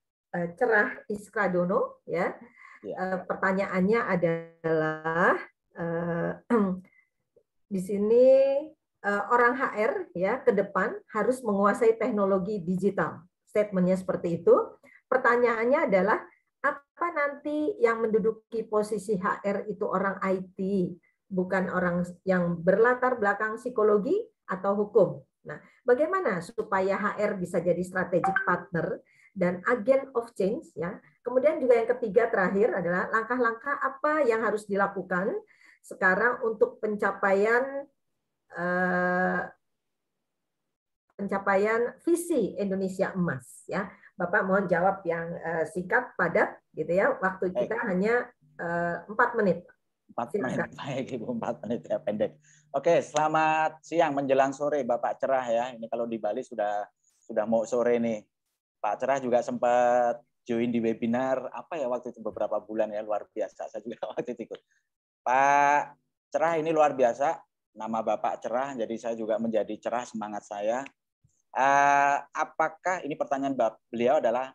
Cerah Iskradono ya. Pertanyaannya adalah di sini orang HR ya ke depan harus menguasai teknologi digital. Statementnya seperti itu. Pertanyaannya adalah apa nanti yang menduduki posisi HR itu orang IT, bukan orang yang berlatar belakang psikologi atau hukum. Nah, bagaimana supaya HR bisa jadi strategic partner dan agent of change ya. Kemudian juga yang ketiga terakhir adalah langkah-langkah apa yang harus dilakukan sekarang untuk pencapaian visi Indonesia Emas ya. Bapak mohon jawab yang singkat, padat, gitu ya. Waktu kita hanya 4 menit. 4 menit, baik Ibu, 4 menit ya, pendek. Oke, selamat siang menjelang sore Bapak Cerah ya. Ini kalau di Bali sudah mau sore nih. Pak Cerah juga sempat join di webinar apa ya waktu itu beberapa bulan ya, luar biasa. Saya juga waktu itu ikut. Pak Cerah ini luar biasa. Nama Bapak Cerah, jadi saya juga menjadi cerah semangat saya. Apakah ini pertanyaan beliau adalah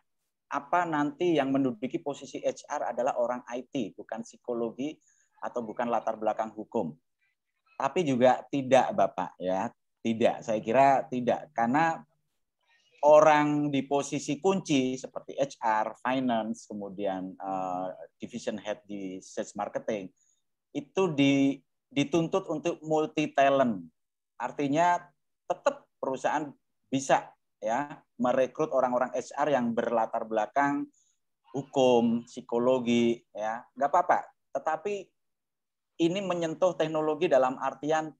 apa nanti yang menduduki posisi HR adalah orang IT, bukan psikologi atau bukan latar belakang hukum? Tapi juga tidak, Bapak ya, tidak. Saya kira tidak, karena orang di posisi kunci seperti HR, finance, kemudian division head di sales marketing itu dituntut untuk multi talent. Artinya tetap perusahaan bisa ya merekrut orang-orang HR yang berlatar belakang hukum, psikologi ya, nggak apa-apa. Tetapi ini menyentuh teknologi dalam artian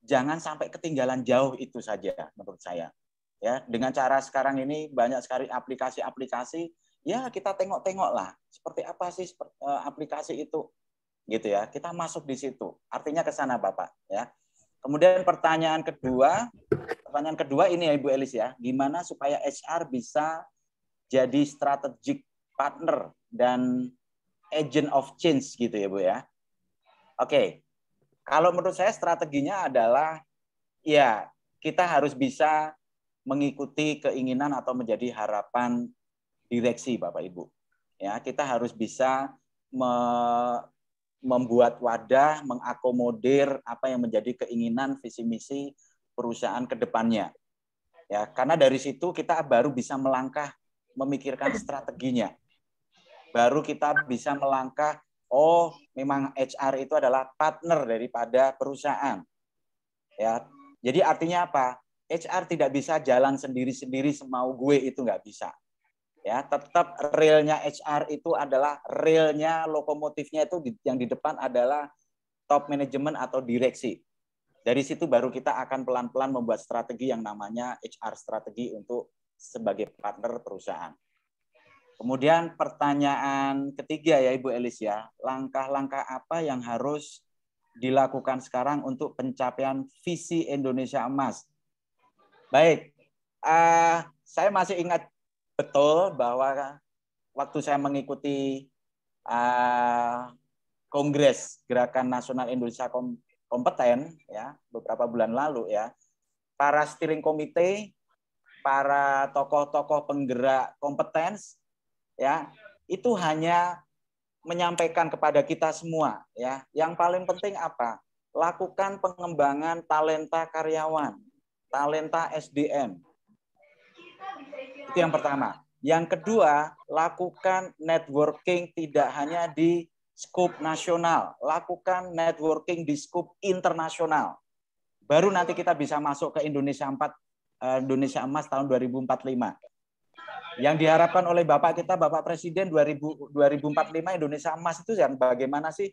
jangan sampai ketinggalan jauh itu saja menurut saya. Ya, dengan cara sekarang ini banyak sekali aplikasi-aplikasi, ya kita tengok-tengoklah seperti apa sih aplikasi itu, gitu ya. Kita masuk di situ. Artinya ke sana Bapak ya. Kemudian pertanyaan kedua ini ya Ibu Elis ya, gimana supaya HR bisa jadi strategic partner dan agent of change gitu ya Bu ya. Oke, kalau menurut saya strateginya adalah ya kita harus bisa mengikuti keinginan atau menjadi harapan direksi Bapak Ibu. Ya, kita harus bisa membuat wadah, mengakomodir apa yang menjadi keinginan visi misi perusahaan ke depannya. Ya, karena dari situ kita baru bisa melangkah memikirkan strateginya. Baru kita bisa melangkah, oh, memang HR itu adalah partner daripada perusahaan. Ya. Jadi artinya apa? HR tidak bisa jalan sendiri-sendiri semau gue, itu nggak bisa. Ya, tetap realnya HR itu adalah realnya, lokomotifnya itu yang di depan adalah top management atau direksi. Dari situ baru kita akan pelan-pelan membuat strategi yang namanya HR strategi untuk sebagai partner perusahaan. Kemudian pertanyaan ketiga ya Ibu Elis ya, langkah-langkah apa yang harus dilakukan sekarang untuk pencapaian visi Indonesia Emas? Baik, saya masih ingat betul bahwa waktu saya mengikuti Kongres Gerakan Nasional Indonesia Kompeten ya beberapa bulan lalu ya, para steering committee, para tokoh-tokoh penggerak kompetens ya itu hanya menyampaikan kepada kita semua ya, yang paling penting apa? Lakukan pengembangan talenta karyawan, talenta SDM. Itu yang pertama. Yang kedua, lakukan networking tidak hanya di skop nasional, lakukan networking di skop internasional. Baru nanti kita bisa masuk ke Indonesia Emas tahun 2045. Yang diharapkan oleh Bapak kita, Bapak Presiden 2045 Indonesia Emas itu yang bagaimana sih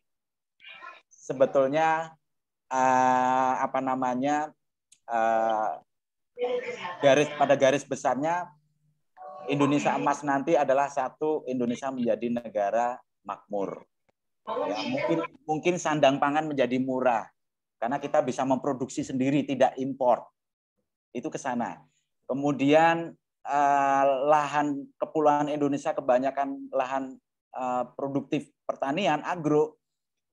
sebetulnya garis besarnya Indonesia Emas nanti adalah satu Indonesia menjadi negara makmur. Ya, mungkin sandang pangan menjadi murah karena kita bisa memproduksi sendiri, tidak impor. Itu ke sana. Kemudian lahan kepulauan Indonesia kebanyakan lahan produktif pertanian agro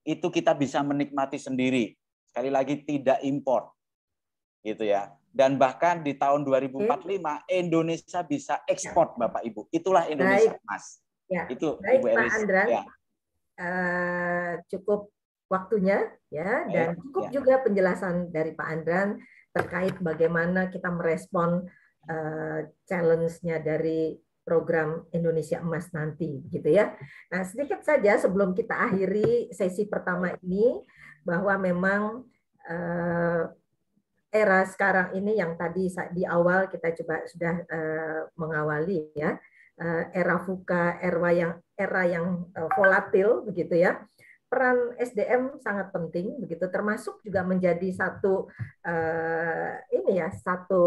itu kita bisa menikmati sendiri. Sekali lagi tidak impor. Gitu ya. Dan bahkan di tahun 2045 Indonesia bisa ekspor, Bapak Ibu. Itulah Indonesia, Mas. Ya. Itu Baik, Ibu Pak Elis. Andran. Ya. Cukup waktunya ya, dan cukup juga penjelasan dari Pak Andran terkait bagaimana kita merespon challenge-nya dari program Indonesia Emas nanti, gitu ya. Nah, sedikit saja sebelum kita akhiri sesi pertama ini, bahwa memang era sekarang ini yang tadi di awal kita coba sudah mengawali ya, era VUCA, era yang volatil begitu ya. Peran SDM sangat penting begitu, termasuk juga menjadi satu satu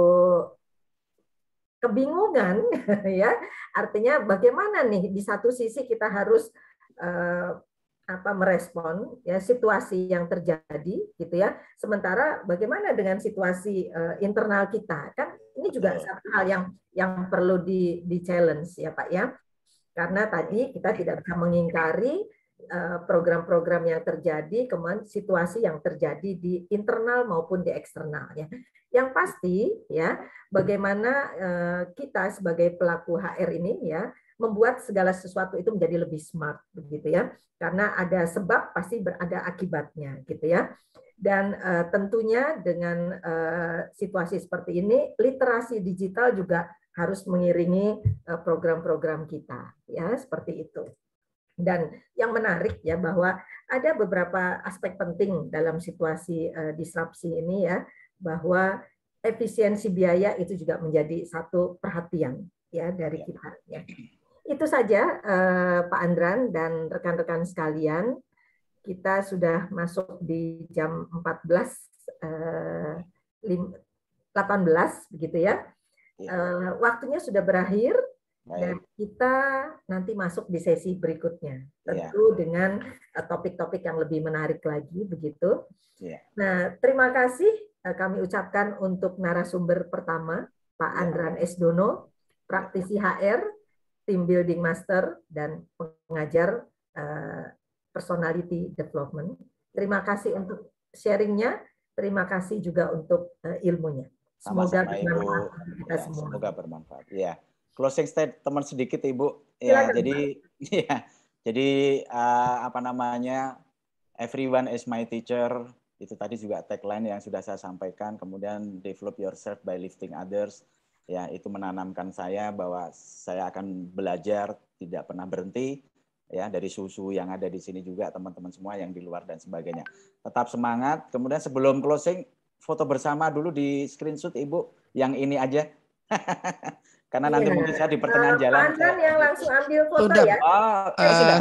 kebingungan ya, artinya bagaimana nih di satu sisi kita harus merespon ya situasi yang terjadi gitu ya, sementara bagaimana dengan situasi internal kita, kan ini juga satu hal yang perlu di challenge ya Pak ya, karena tadi kita tidak bisa mengingkari program-program yang terjadi, kemudian situasi yang terjadi di internal maupun di eksternal ya. Yang pasti ya, bagaimana kita sebagai pelaku HR ini ya membuat segala sesuatu itu menjadi lebih smart begitu ya. Karena ada sebab pasti ada akibatnya gitu ya. Dan tentunya dengan situasi seperti ini, literasi digital juga harus mengiringi program-program kita ya, seperti itu. Dan yang menarik ya, bahwa ada beberapa aspek penting dalam situasi disrupsi ini ya, bahwa efisiensi biaya itu juga menjadi satu perhatian ya dari kita ya. Itu saja Pak Andran dan rekan-rekan sekalian, kita sudah masuk di jam 18 begitu ya. Waktunya sudah berakhir. Dan kita nanti masuk di sesi berikutnya, tentu dengan topik-topik yang lebih menarik lagi, begitu. Nah, terima kasih kami ucapkan untuk narasumber pertama, Pak Andran S. Dono, praktisi HR, Team Building Master, dan pengajar Personality Development. Terima kasih untuk sharingnya, terima kasih juga untuk ilmunya. Semoga bermanfaat bagi kita semua. Semoga bermanfaat. Ya. Closing statement sedikit Ibu. Silakan, Jadi everyone is my teacher. Itu tadi juga tagline yang sudah saya sampaikan. Kemudian develop yourself by lifting others. Ya, itu menanamkan saya bahwa saya akan belajar, tidak pernah berhenti. Ya, dari susu yang ada di sini juga, teman-teman semua yang di luar dan sebagainya. Tetap semangat. Kemudian sebelum closing, foto bersama dulu di screenshot Ibu. Yang ini aja. Karena nanti mungkin saya di pertengahan jalan. Pak Andran yang langsung ambil foto sudah, ya.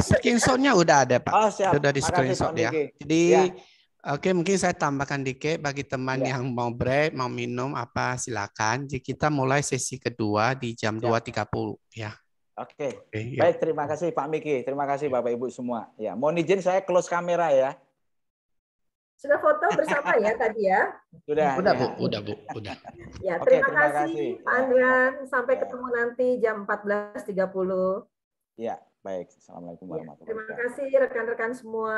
Screenshot-nya udah ada Pak. Siap. Sudah di screenshot ya. Jadi oke, mungkin saya tambahkan dikit bagi teman yang mau break, mau minum apa silakan. Jadi kita mulai sesi kedua di jam 2.30 ya. Oke. Baik, terima kasih Pak Miki. Terima kasih Bapak Ibu semua. Ya, mohon izin saya close kamera ya. Sudah foto bersama ya tadi ya? Sudah. Bu. Ya, terima kasih Pak Andran. Sampai ketemu nanti jam 14.30. Ya, baik. Assalamualaikum warahmatullahi wabarakatuh. Terima kasih rekan-rekan semua.